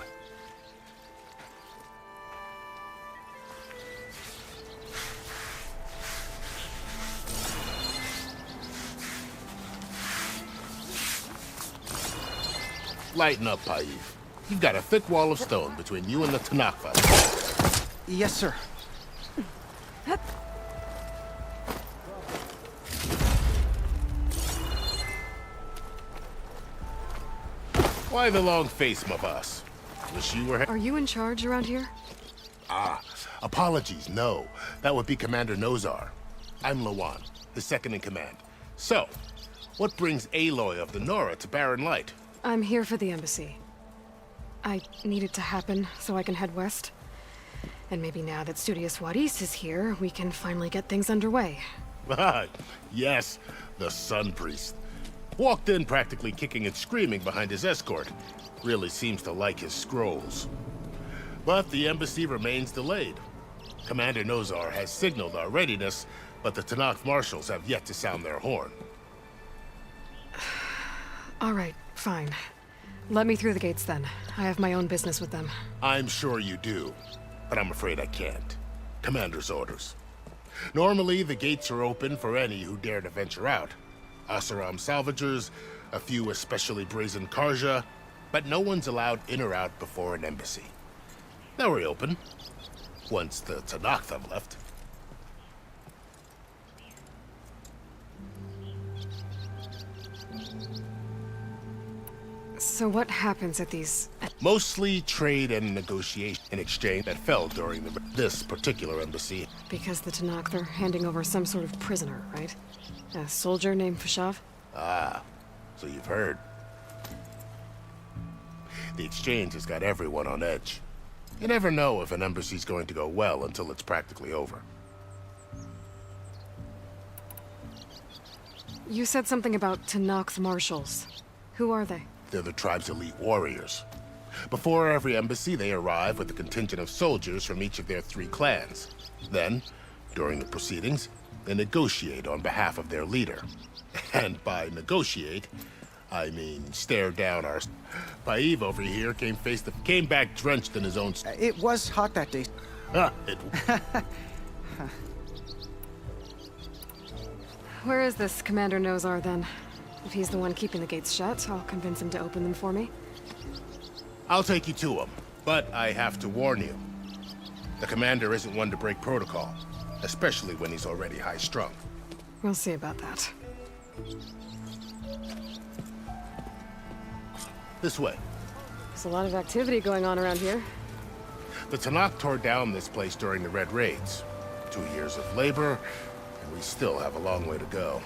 Lighten up, Paiv. You've got a thick wall of stone between you and the Tanakh fight. Yes, sir. Why the long face, my boss? Wish you were... Are you in charge around here? Ah, apologies, no. That would be Commander Nozar. I'm Lawan, his second in command. So, what brings Aloy of the Nora to Barren Light? I'm here for the embassy. I need it to happen so I can head west. And maybe now that Studious Wadis is here, we can finally get things underway. Yes, the Sun Priest. Walked in practically kicking and screaming behind his escort. Really seems to like his scrolls. But the embassy remains delayed. Commander Nozar has signaled our readiness, but the Tanakh marshals have yet to sound their horn. All right, fine. Let me through the gates then. I have my own business with them. I'm sure you do, but I'm afraid I can't. Commander's orders. Normally, the gates are open for any who dare to venture out. Asaram salvagers, a few especially brazen Karja, but no one's allowed in or out before an embassy. They'll reopen, once the Tanakh have left. So what happens at these... Mostly trade and negotiation and exchange that fell during this particular embassy. Because the Tanakh are handing over some sort of prisoner, right? A soldier named Fashav? Ah, so you've heard. The exchange has got everyone on edge. You never know if an embassy's going to go well until it's practically over. You said something about Tanakh's marshals. Who are they? They're the tribe's elite warriors. Before every embassy, they arrive with a contingent of soldiers from each of their 3 clans. Then, during the proceedings, they negotiate on behalf of their leader. And by negotiate, I mean stare down our... Paiv over here came back drenched in his own... It was hot that day. Where is this Commander Nozar, then? If he's the one keeping the gates shut, I'll convince him to open them for me. I'll take you to him, but I have to warn you. The commander isn't one to break protocol, especially when he's already high-strung. We'll see about that. This way. There's a lot of activity going on around here. The Tanakh tore down this place during the Red Raids. 2 years of labor, and we still have a long way to go.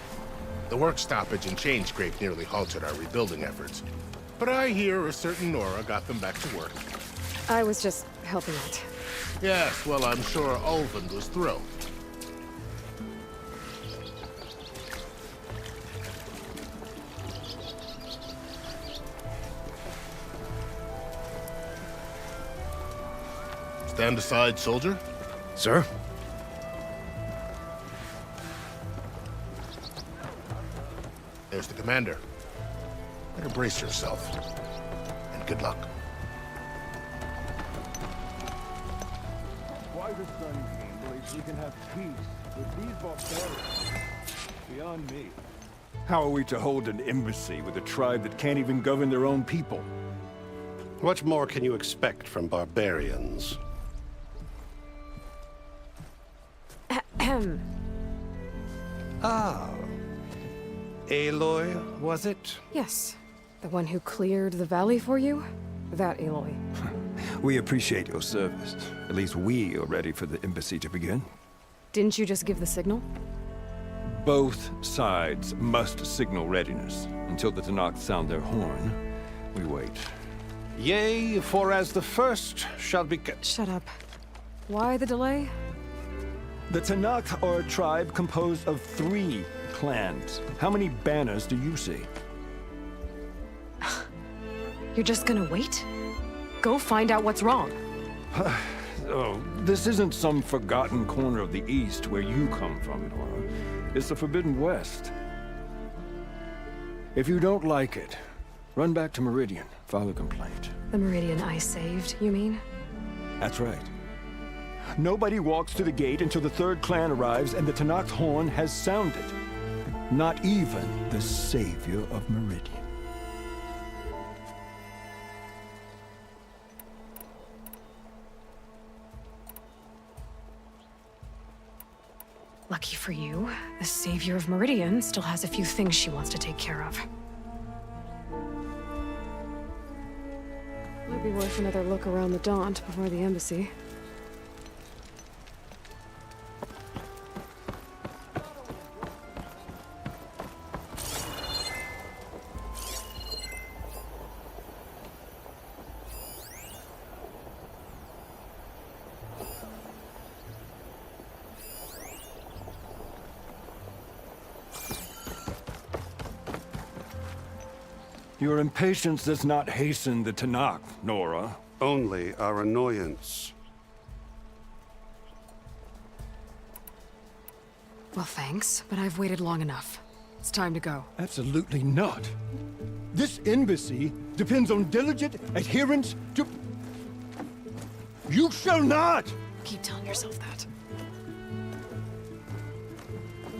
The work stoppage and chain scrape nearly halted our rebuilding efforts. But I hear a certain Nora got them back to work. I was just helping out. Yes, well, I'm sure Ulvund was thrilled. Stand aside, soldier. Sir? There's the commander. Better brace yourself. And good luck. Why the Sun King believes we can have peace with these barbarians? Beyond me. How are we to hold an embassy with a tribe that can't even govern their own people? What more can you expect from barbarians? Ah. Aloy, was it? Yes. The one who cleared the valley for you? That Aloy. We appreciate your service. At least we are ready for the embassy to begin. Didn't you just give the signal? Both sides must signal readiness. Until the Tanakh sound their horn, we wait. Yea, for as the first shall be... Shut up. Why the delay? The Tanakh are a tribe composed of 3 clans. How many banners do you see? You're just gonna wait? Go find out what's wrong. Oh, this isn't some forgotten corner of the East where you come from, Nora. It's the Forbidden West. If you don't like it, run back to Meridian, file a complaint. The Meridian I saved, you mean? That's right. Nobody walks to the gate until the 3rd clan arrives and the Tanakh's horn has sounded. Not even the savior of Meridian. Lucky for you, the savior of Meridian still has a few things she wants to take care of. Might be worth another look around the Daunt before the embassy. Your impatience does not hasten the Tanakh, Nora. Only our annoyance. Well, thanks, but I've waited long enough. It's time to go. Absolutely not. This embassy depends on diligent adherence to... You shall not! Keep telling yourself that.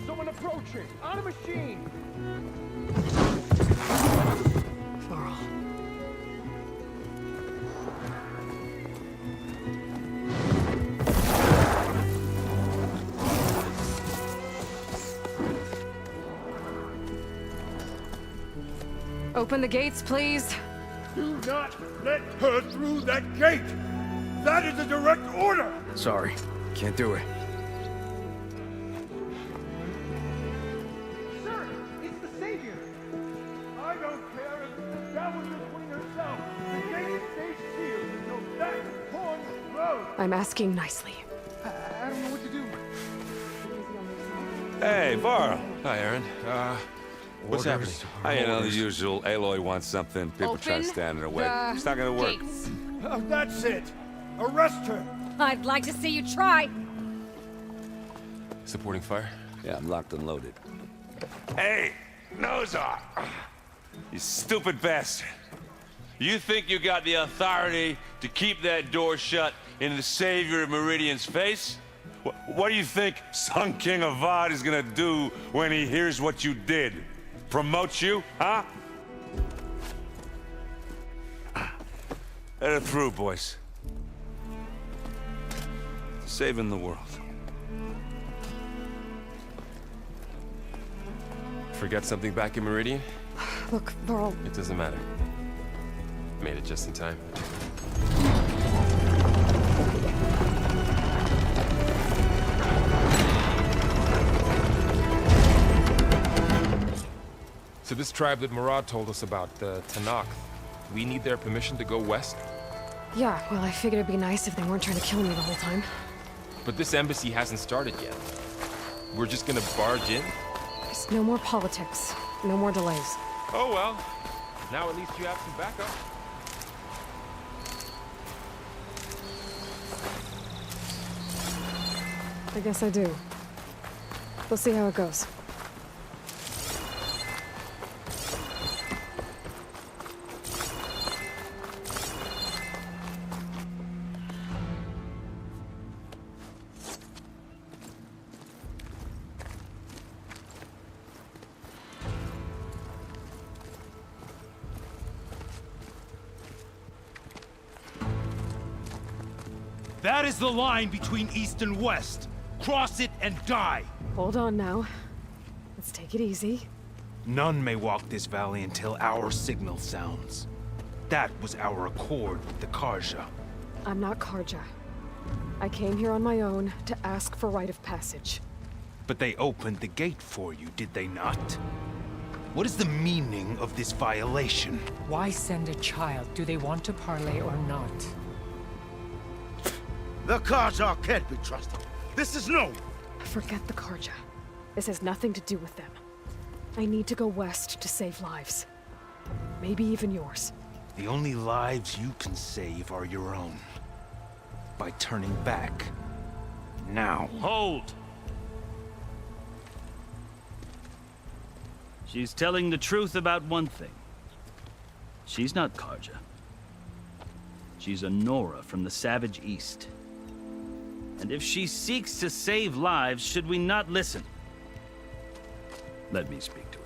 Someone approaching! On a machine! Laurel. Open the gates, please. Do not let her through that gate! That is a direct order! Sorry, can't do it. Sir, it's the Savior! I don't care if that was the Queen herself. The gate stays sealed until that horn blows. I'm asking nicely. I don't know what to do. Hey, Varl. Hi, Aaron. What's happening? You know, the usual. Aloy wants something. People try to stand in her way. It's not gonna work. Gates. That's it! Arrest her! I'd like to see you try. Supporting fire? Yeah, I'm locked and loaded. Hey, Nozar! You stupid bastard. You think you got the authority to keep that door shut in the savior of Meridian's face? What do you think Sun King Avad is gonna do when he hears what you did? Promote you, huh? Let her through, boys. Saving the world. Forget something back in Meridian? Look, Laurel. It doesn't matter. Made it just in time. So this tribe that Murad told us about, the Tanakh, we need their permission to go west? Yeah, well, I figured it'd be nice if they weren't trying to kill me the whole time. But this embassy hasn't started yet. We're just gonna barge in? There's no more politics. No more delays. Oh well. Now at least you have some backup. I guess I do. We'll see how it goes. That is the line between East and West. Cross it and die. Hold on now. Let's take it easy. None may walk this valley until our signal sounds. That was our accord with the Karja. I'm not Karja. I came here on my own to ask for rite of passage. But they opened the gate for you, did they not? What is the meaning of this violation? Why send a child? Do they want to parley or not? The Karja can't be trusted. This is no. Forget the Karja. This has nothing to do with them. I need to go west to save lives. Maybe even yours. The only lives you can save are your own. By turning back. Now. Hold! She's telling the truth about one thing. She's not Karja. She's a Nora from the Savage East. And if she seeks to save lives, should we not listen? Let me speak to her.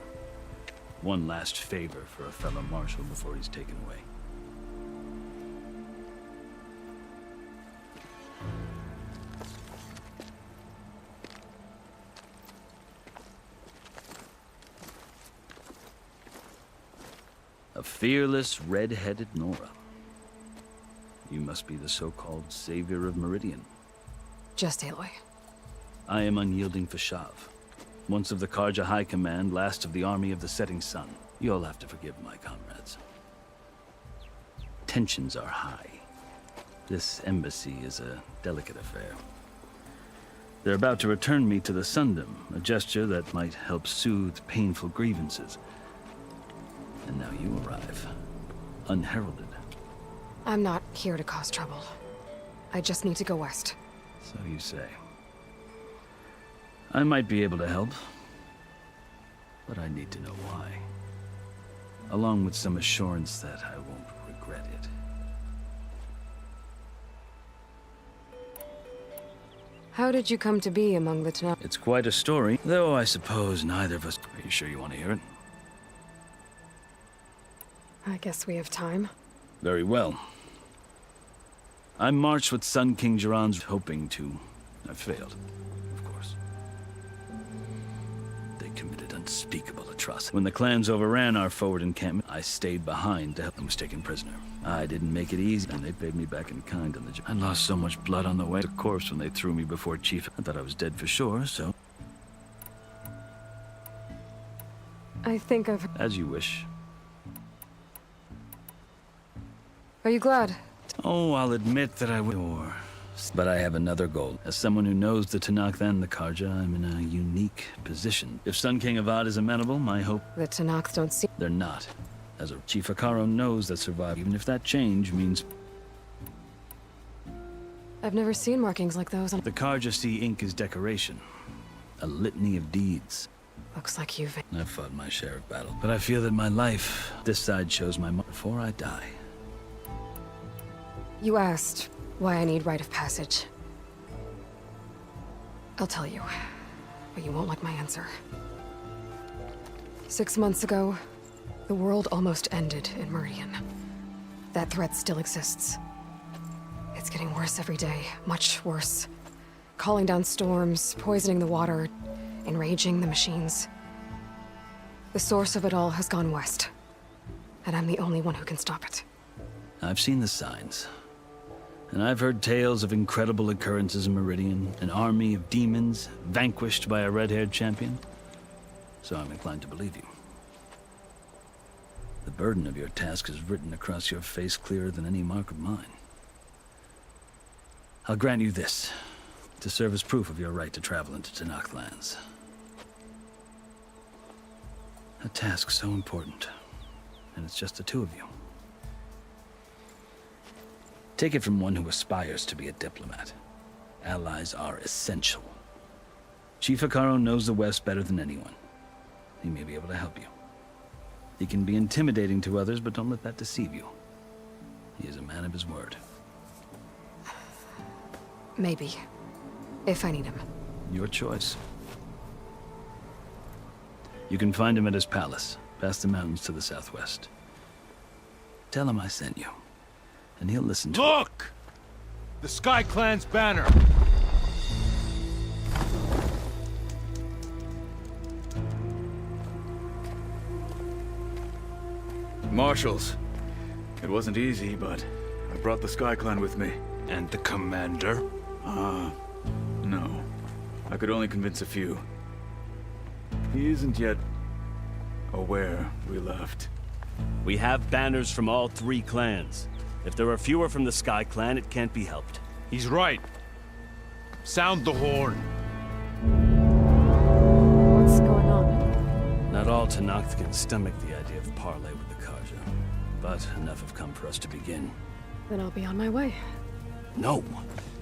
One last favor for a fellow marshal before he's taken away. A fearless, red-headed Nora. You must be the so-called savior of Meridian. Just Aloy. I am unyielding Fashav. Once of the Karja High Command, last of the army of the setting sun. You'll have to forgive my comrades. Tensions are high. This embassy is a delicate affair. They're about to return me to the Sundom, a gesture that might help soothe painful grievances. And now you arrive, unheralded. I'm not here to cause trouble. I just need to go west. So you say. I might be able to help, but I need to know why. Along with some assurance that I won't regret it. How did you come to be among the Tanakh? It's quite a story, though I suppose neither of us... Are you sure you want to hear it? I guess we have time. Very well. I marched with Sun King Jiran's hoping to... I failed, of course. They committed unspeakable atrocity. When the clans overran our forward encampment, I stayed behind to help them was taken prisoner. I didn't make it easy, and they paid me back in kind on the job. I lost so much blood on the way. Of course, when they threw me before Chief, I thought I was dead for sure, so... I think I've... As you wish. Are you glad? Oh, I'll admit that I would... But I have another goal. As someone who knows the Tanakh and the Karja, I'm in a unique position. If Sun King Avad is amenable, my hope... The Tanakh don't see... They're not. As a Chief Akaro knows that survival, even if that change means... I've never seen markings like those on... The Karja see ink as decoration. A litany of deeds. Looks like you've... I've fought my share of battle, but I feel that my life, this side shows my mark before I die. You asked why I need rite of passage. I'll tell you, but you won't like my answer. 6 months ago, the world almost ended in Meridian. That threat still exists. It's getting worse every day, much worse. Calling down storms, poisoning the water, enraging the machines. The source of it all has gone west, and I'm the only one who can stop it. I've seen the signs. And I've heard tales of incredible occurrences in Meridian, an army of demons vanquished by a red-haired champion. So I'm inclined to believe you. The burden of your task is written across your face clearer than any mark of mine. I'll grant you this, to serve as proof of your right to travel into Tanakh lands. A task so important, and it's just the two of you. Take it from one who aspires to be a diplomat. Allies are essential. Chief Akaro knows the West better than anyone. He may be able to help you. He can be intimidating to others, but don't let that deceive you. He is a man of his word. Maybe. If I need him. Your choice. You can find him at his palace, past the mountains to the southwest. Tell him I sent you. And he'll listen to... Look! The Sky Clan's banner! Marshals. It wasn't easy, but I brought the Sky Clan with me. And the commander? No. I could only convince a few. He isn't yet aware we left. We have banners from all 3 clans. If there are fewer from the Sky Clan, it can't be helped. He's right. Sound the horn. What's going on? Not all Tanakh can stomach the idea of parley with the Karja. But enough have come for us to begin. Then I'll be on my way. No.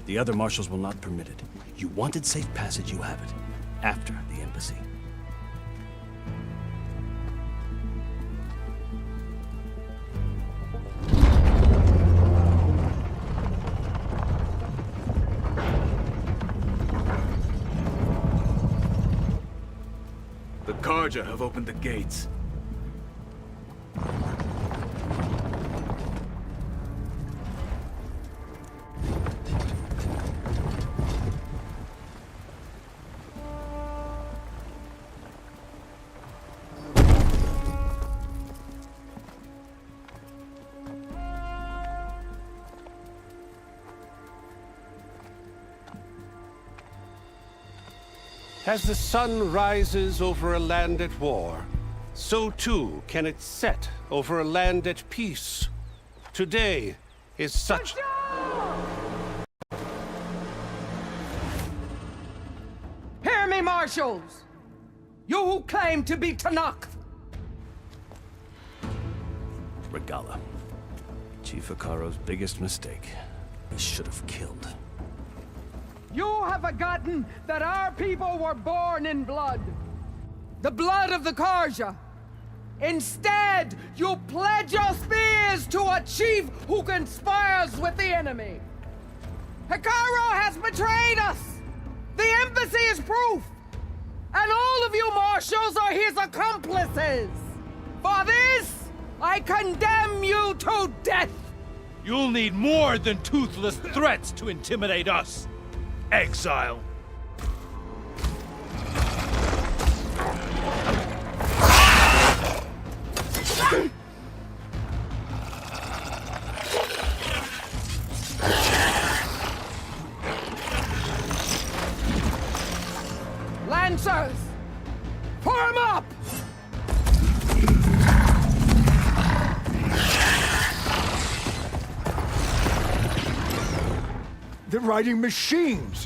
The other marshals will not permit it. You wanted safe passage, you have it. After the embassy. The Karja have opened the gates. As the sun rises over a land at war, so too can it set over a land at peace. Today is such... Hear me, marshals! You who claim to be Tanakh! Regala. Chief Hikaro's biggest mistake. He should have killed. You have forgotten that our people were born in blood. The blood of the Karja. Instead, you pledge your spears to a chief who conspires with the enemy. Hikaro has betrayed us! The embassy is proof! And all of you marshals are his accomplices! For this, I condemn you to death! You'll need more than toothless threats to intimidate us, exile. Lancers! Form up! They're riding machines!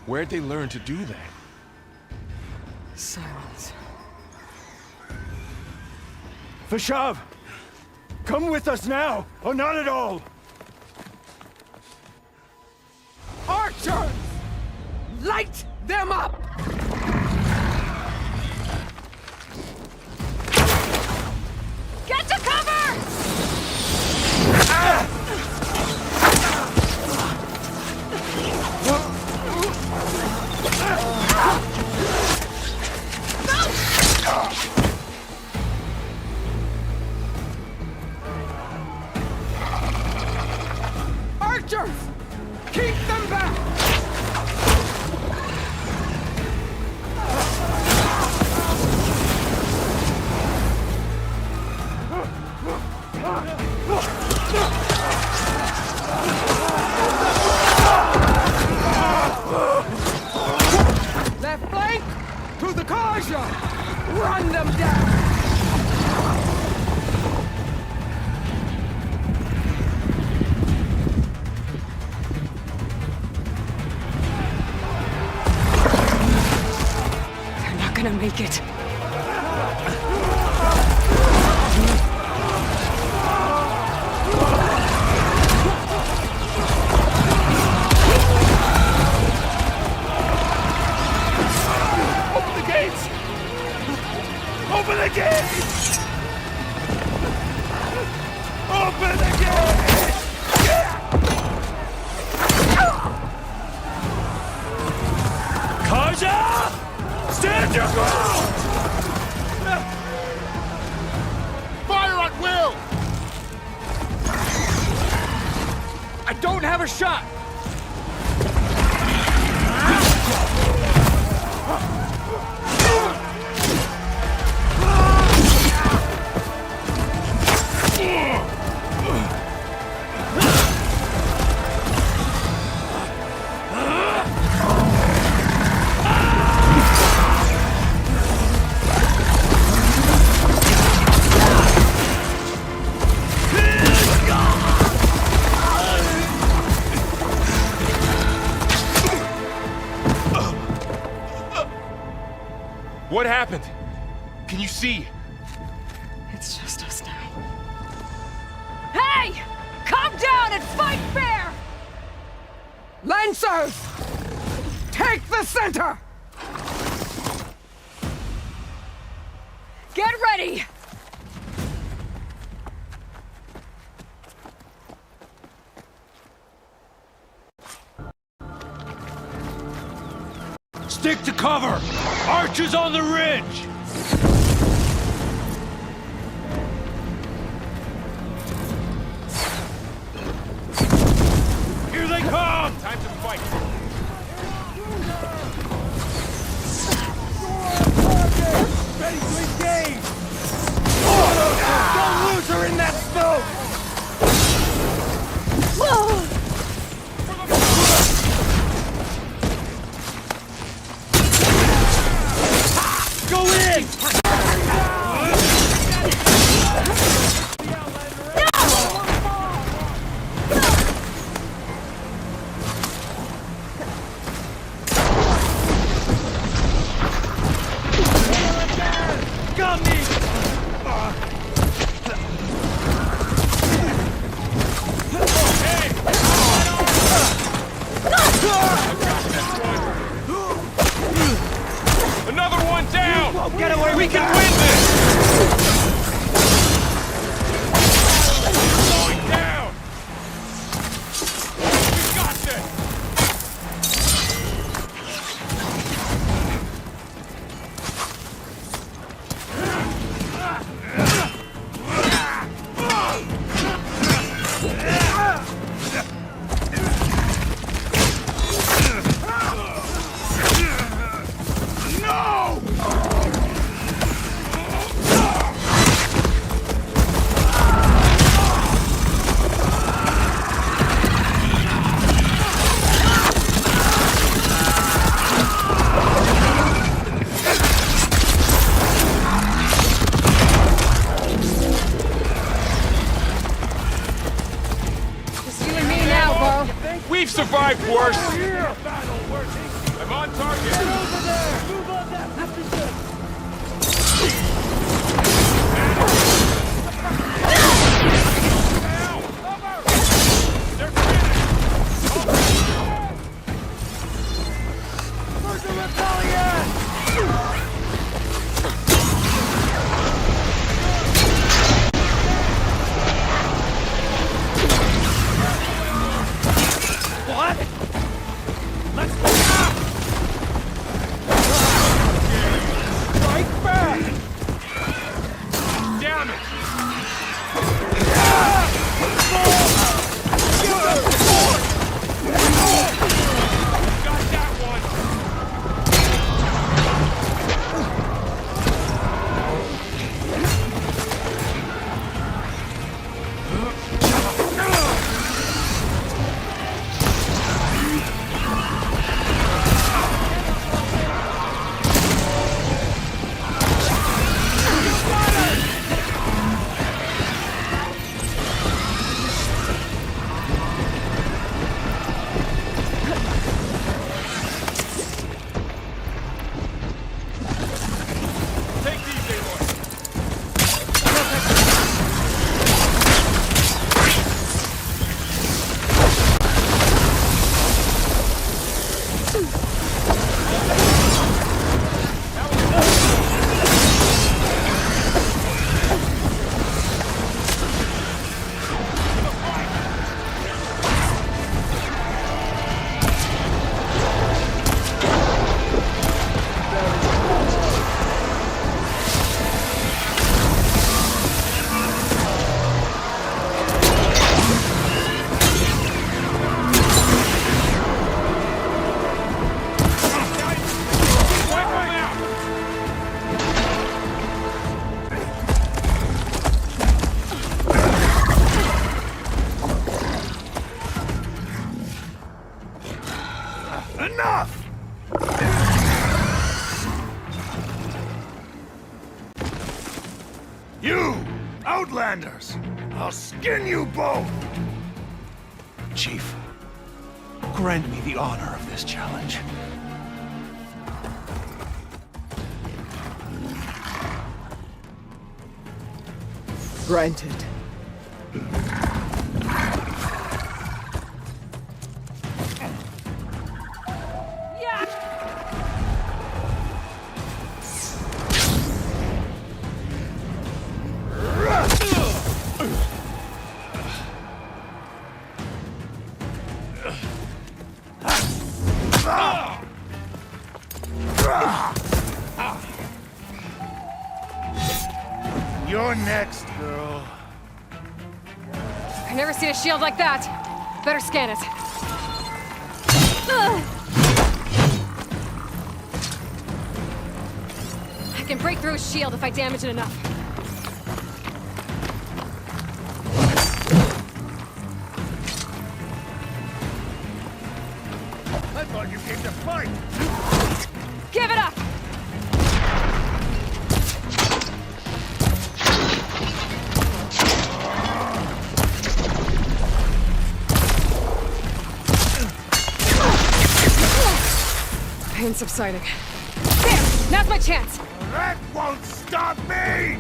Where'd they learn to do that? Silence. Vashav! Come with us now, or not at all! Archers! Light them up! Get to cover! Archers! Keep them back! Left flank! To the Karja! Run them down! They're not gonna make it. Open the gates! Open the gates! Open the gates! Karja! Stand your ground! Fire at will! I don't have a shot! What happened? Can you see? It's just us now. Hey! Calm down and fight fair! Lancers! Take the center! Get ready! Stick to cover! Archers on the ridge! Here they come! Time to fight. Ready to engage! Don't lose her in that smoke! We've survived worse! I'm on target! Over there! Move on that position! What? Let's go! Strike back! Damn it! Got that one! Take these, Aloy! Enough! You, Outlanders! I'll skin you both! Chief, grant me the honor of this challenge. Granted. You're next, girl. I've never seen a shield like that. Better scan it. I can break through a shield if I damage it enough. I thought you came to fight! Give it up! Pain subsiding. There! Now's my chance! That won't stop me!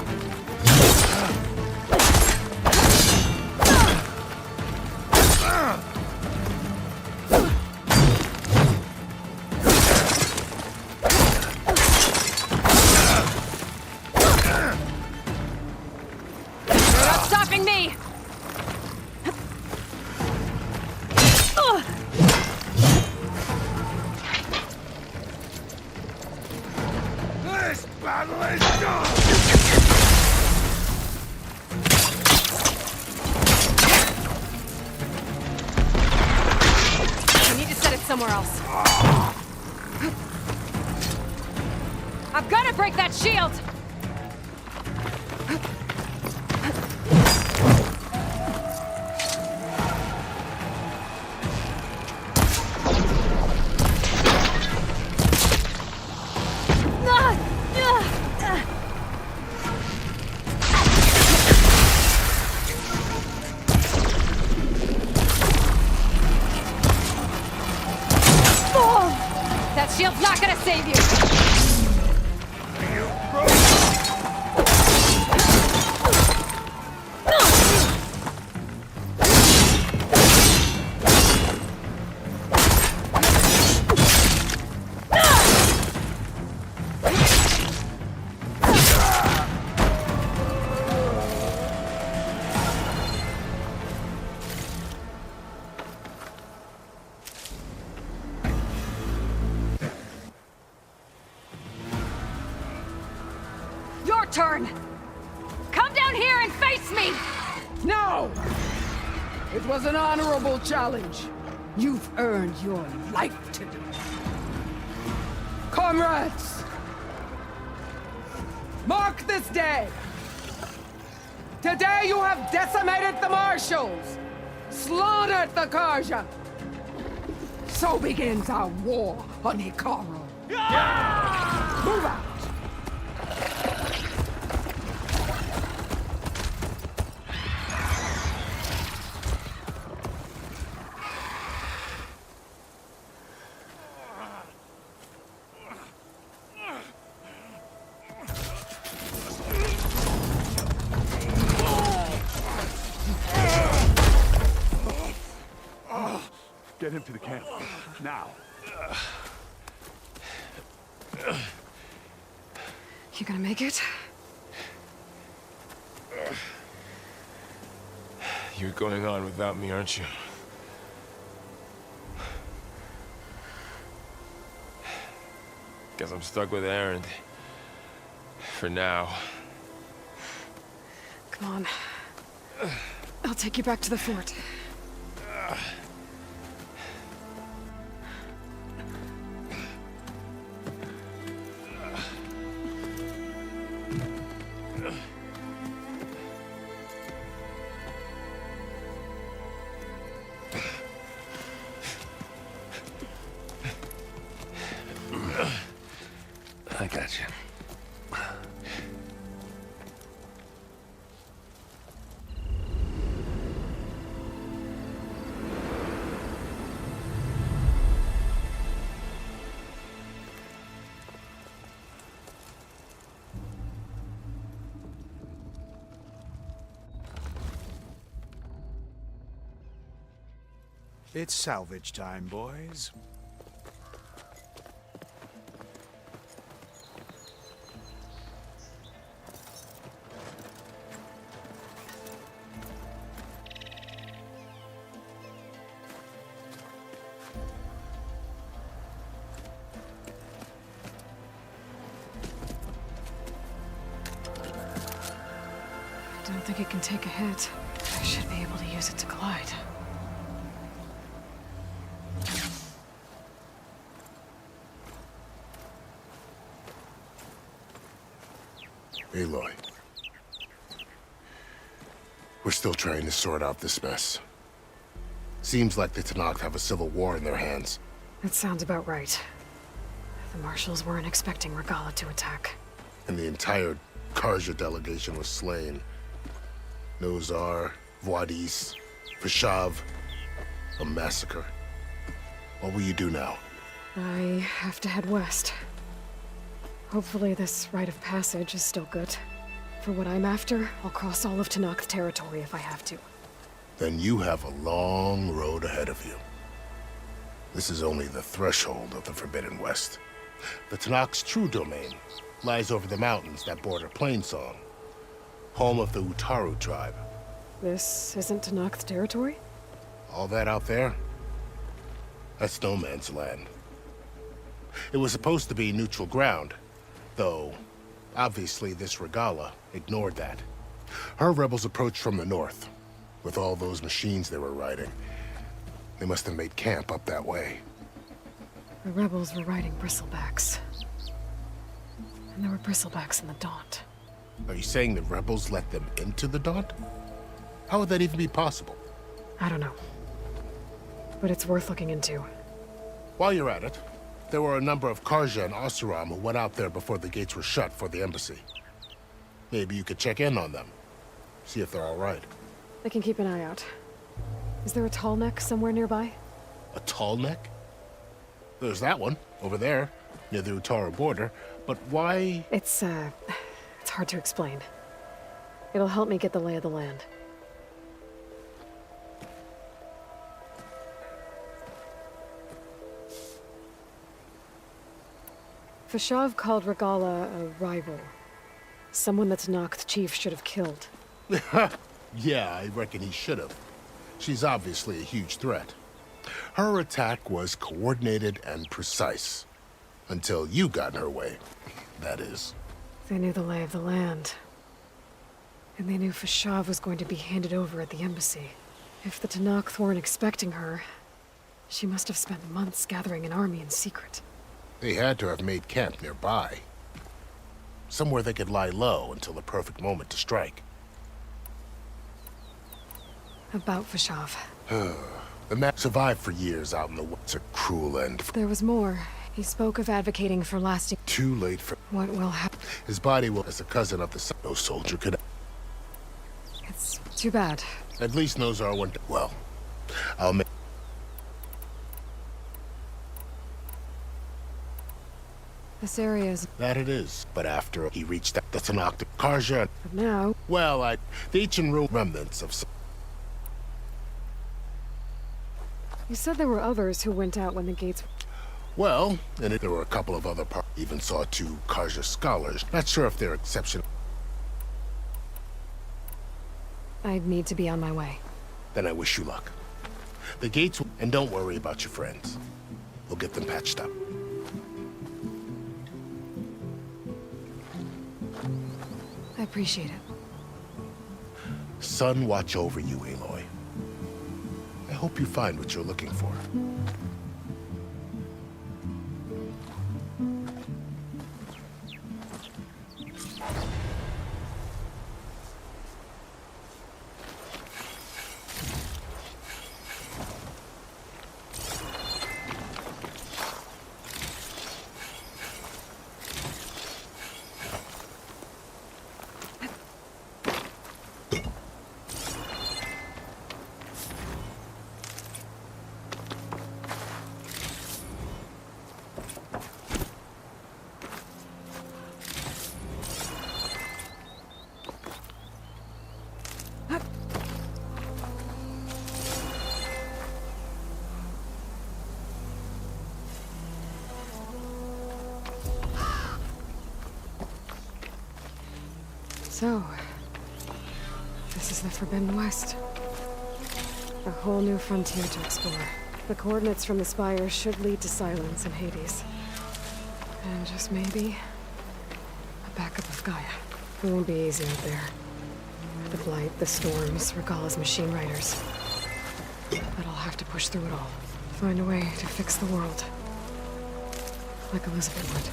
You're not stopping me! This battle is done! I need to set it somewhere else. I've got to break that shield! shield's not gonna save you! Your turn! Come down here and face me! No! It was an honorable challenge. You've earned your life today. Comrades! Mark this day! Today you have decimated the Marshals! Slaughtered the Karja! So begins our war on Hikaru. Move out! Get him to the camp. Now. You gonna make it? You're going on without me, aren't you? Guess I'm stuck with Aaron. For now. Come on. I'll take you back to the fort. I got you. It's salvage time, boys. Don't think it can take a hit. I should be able to use it to glide. Aloy. We're still trying to sort out this mess. Seems like the Tenakth have a civil war in their hands. That sounds about right. The Marshals weren't expecting Regala to attack. And the entire Karja delegation was slain. Nozar, Voidis, Vishav, a massacre. What will you do now? I have to head west. Hopefully this rite of passage is still good. For what I'm after, I'll cross all of Tenakth territory if I have to. Then you have a long road ahead of you. This is only the threshold of the Forbidden West. The Tenakth's true domain lies over the mountains that border Plainsong, home of the Utaru tribe. This isn't Tenakth territory? All that out there? That's no man's land. It was supposed to be neutral ground, though obviously this Regala ignored that. Her rebels approached from the north. With all those machines they were riding, they must have made camp up that way. The rebels were riding bristlebacks. And there were bristlebacks in the Daunt. Are you saying the rebels let them into the Daunt? How would that even be possible? I don't know. But it's worth looking into. While you're at it, there were a number of Karja and Oseram who went out there before the gates were shut for the embassy. Maybe you could check in on them. See if they're all right. I can keep an eye out. Is there a tall neck somewhere nearby? A tall neck? There's that one, over there, near the Utara border. But why? It's hard to explain. It'll help me get the lay of the land. Fashav called Regala a rival. Someone that Tanakh the chief should have killed. Yeah, I reckon he should have. She's obviously a huge threat. Her attack was coordinated and precise. Until you got in her way, that is. They knew the lay of the land. And they knew Fashav was going to be handed over at the embassy. If the Tanakh weren't expecting her, she must have spent months gathering an army in secret. They had to have made camp nearby. Somewhere they could lie low until the perfect moment to strike. About Fashav. The man survived for years out in the woods. A cruel end. There was more. He spoke of advocating for lasting... Too late for... What will happen? His body will... As a cousin of the sun, no soldier could... It's too bad. At least Nozar went... Well, I'll make... This area is... That it is. But after he reached the Tanakh to Karja... But now... Well, the Ichinru remnants of... You said there were others who went out when the gates... Well, and there were a couple of other parts. Even saw 2 Karja scholars. Not sure if they're exceptional. I'd need to be on my way. Then I wish you luck. The gates... And don't worry about your friends. We'll get them patched up. I appreciate it. Sun watch over you, Aloy. I hope you find what you're looking for. So, this is the Forbidden West. A whole new frontier to explore. The coordinates from the spire should lead to Silence and Hades. And just maybe, a backup of Gaia. It won't be easy out there. The Blight, the Storms, Regala's machine riders. But I'll have to push through it all. Find a way to fix the world. Like Elizabeth would.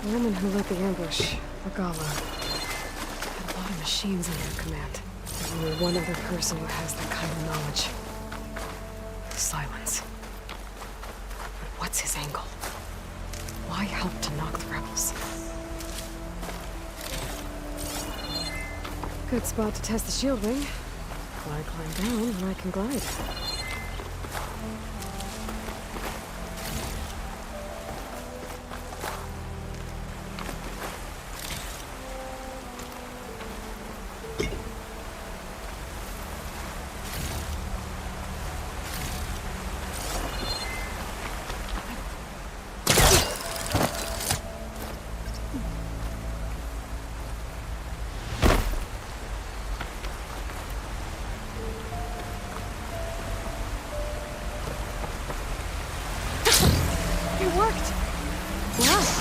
The woman who led the ambush, Regala, had a lot of machines under her command. There's only one other person who has that kind of knowledge. Silence. But what's his angle? Why help to knock the rebels? Good spot to test the shield wing. Why climb down when I can glide?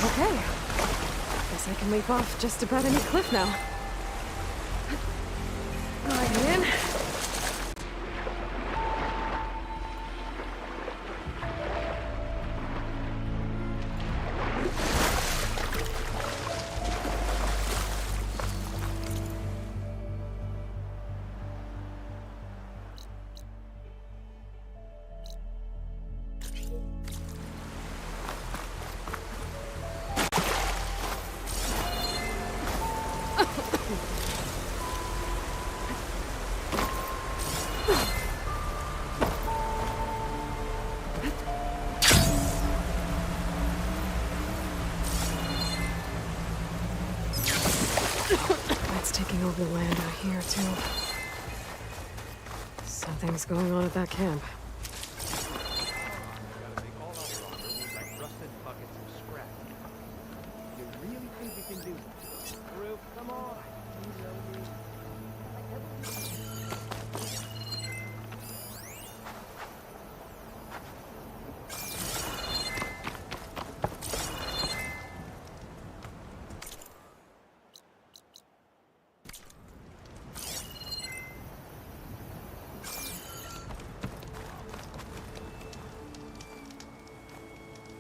Okay. Guess I can leap off just about any cliff now. Gliding in. It's taking over the land out here, too. Something's going on at that camp.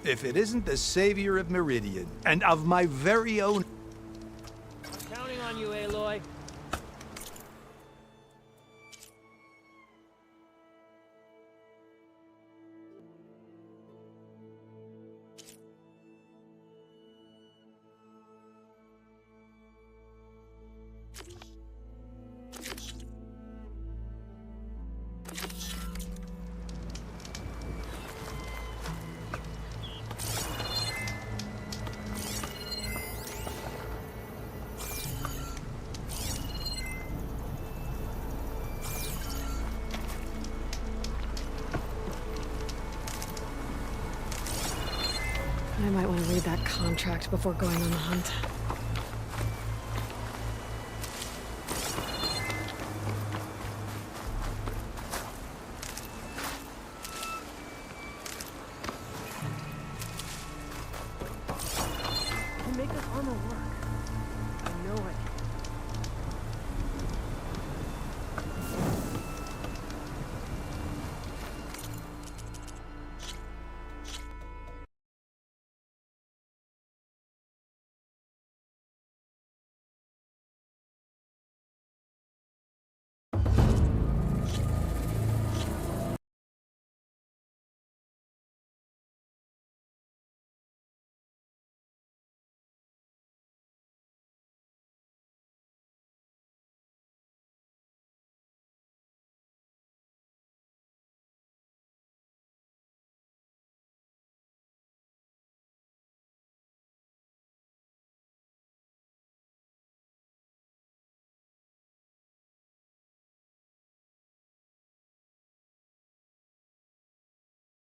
If it isn't the savior of Meridian, and of my very own... I'm counting on you, Aloy. I might want to read that contract before going on the hunt.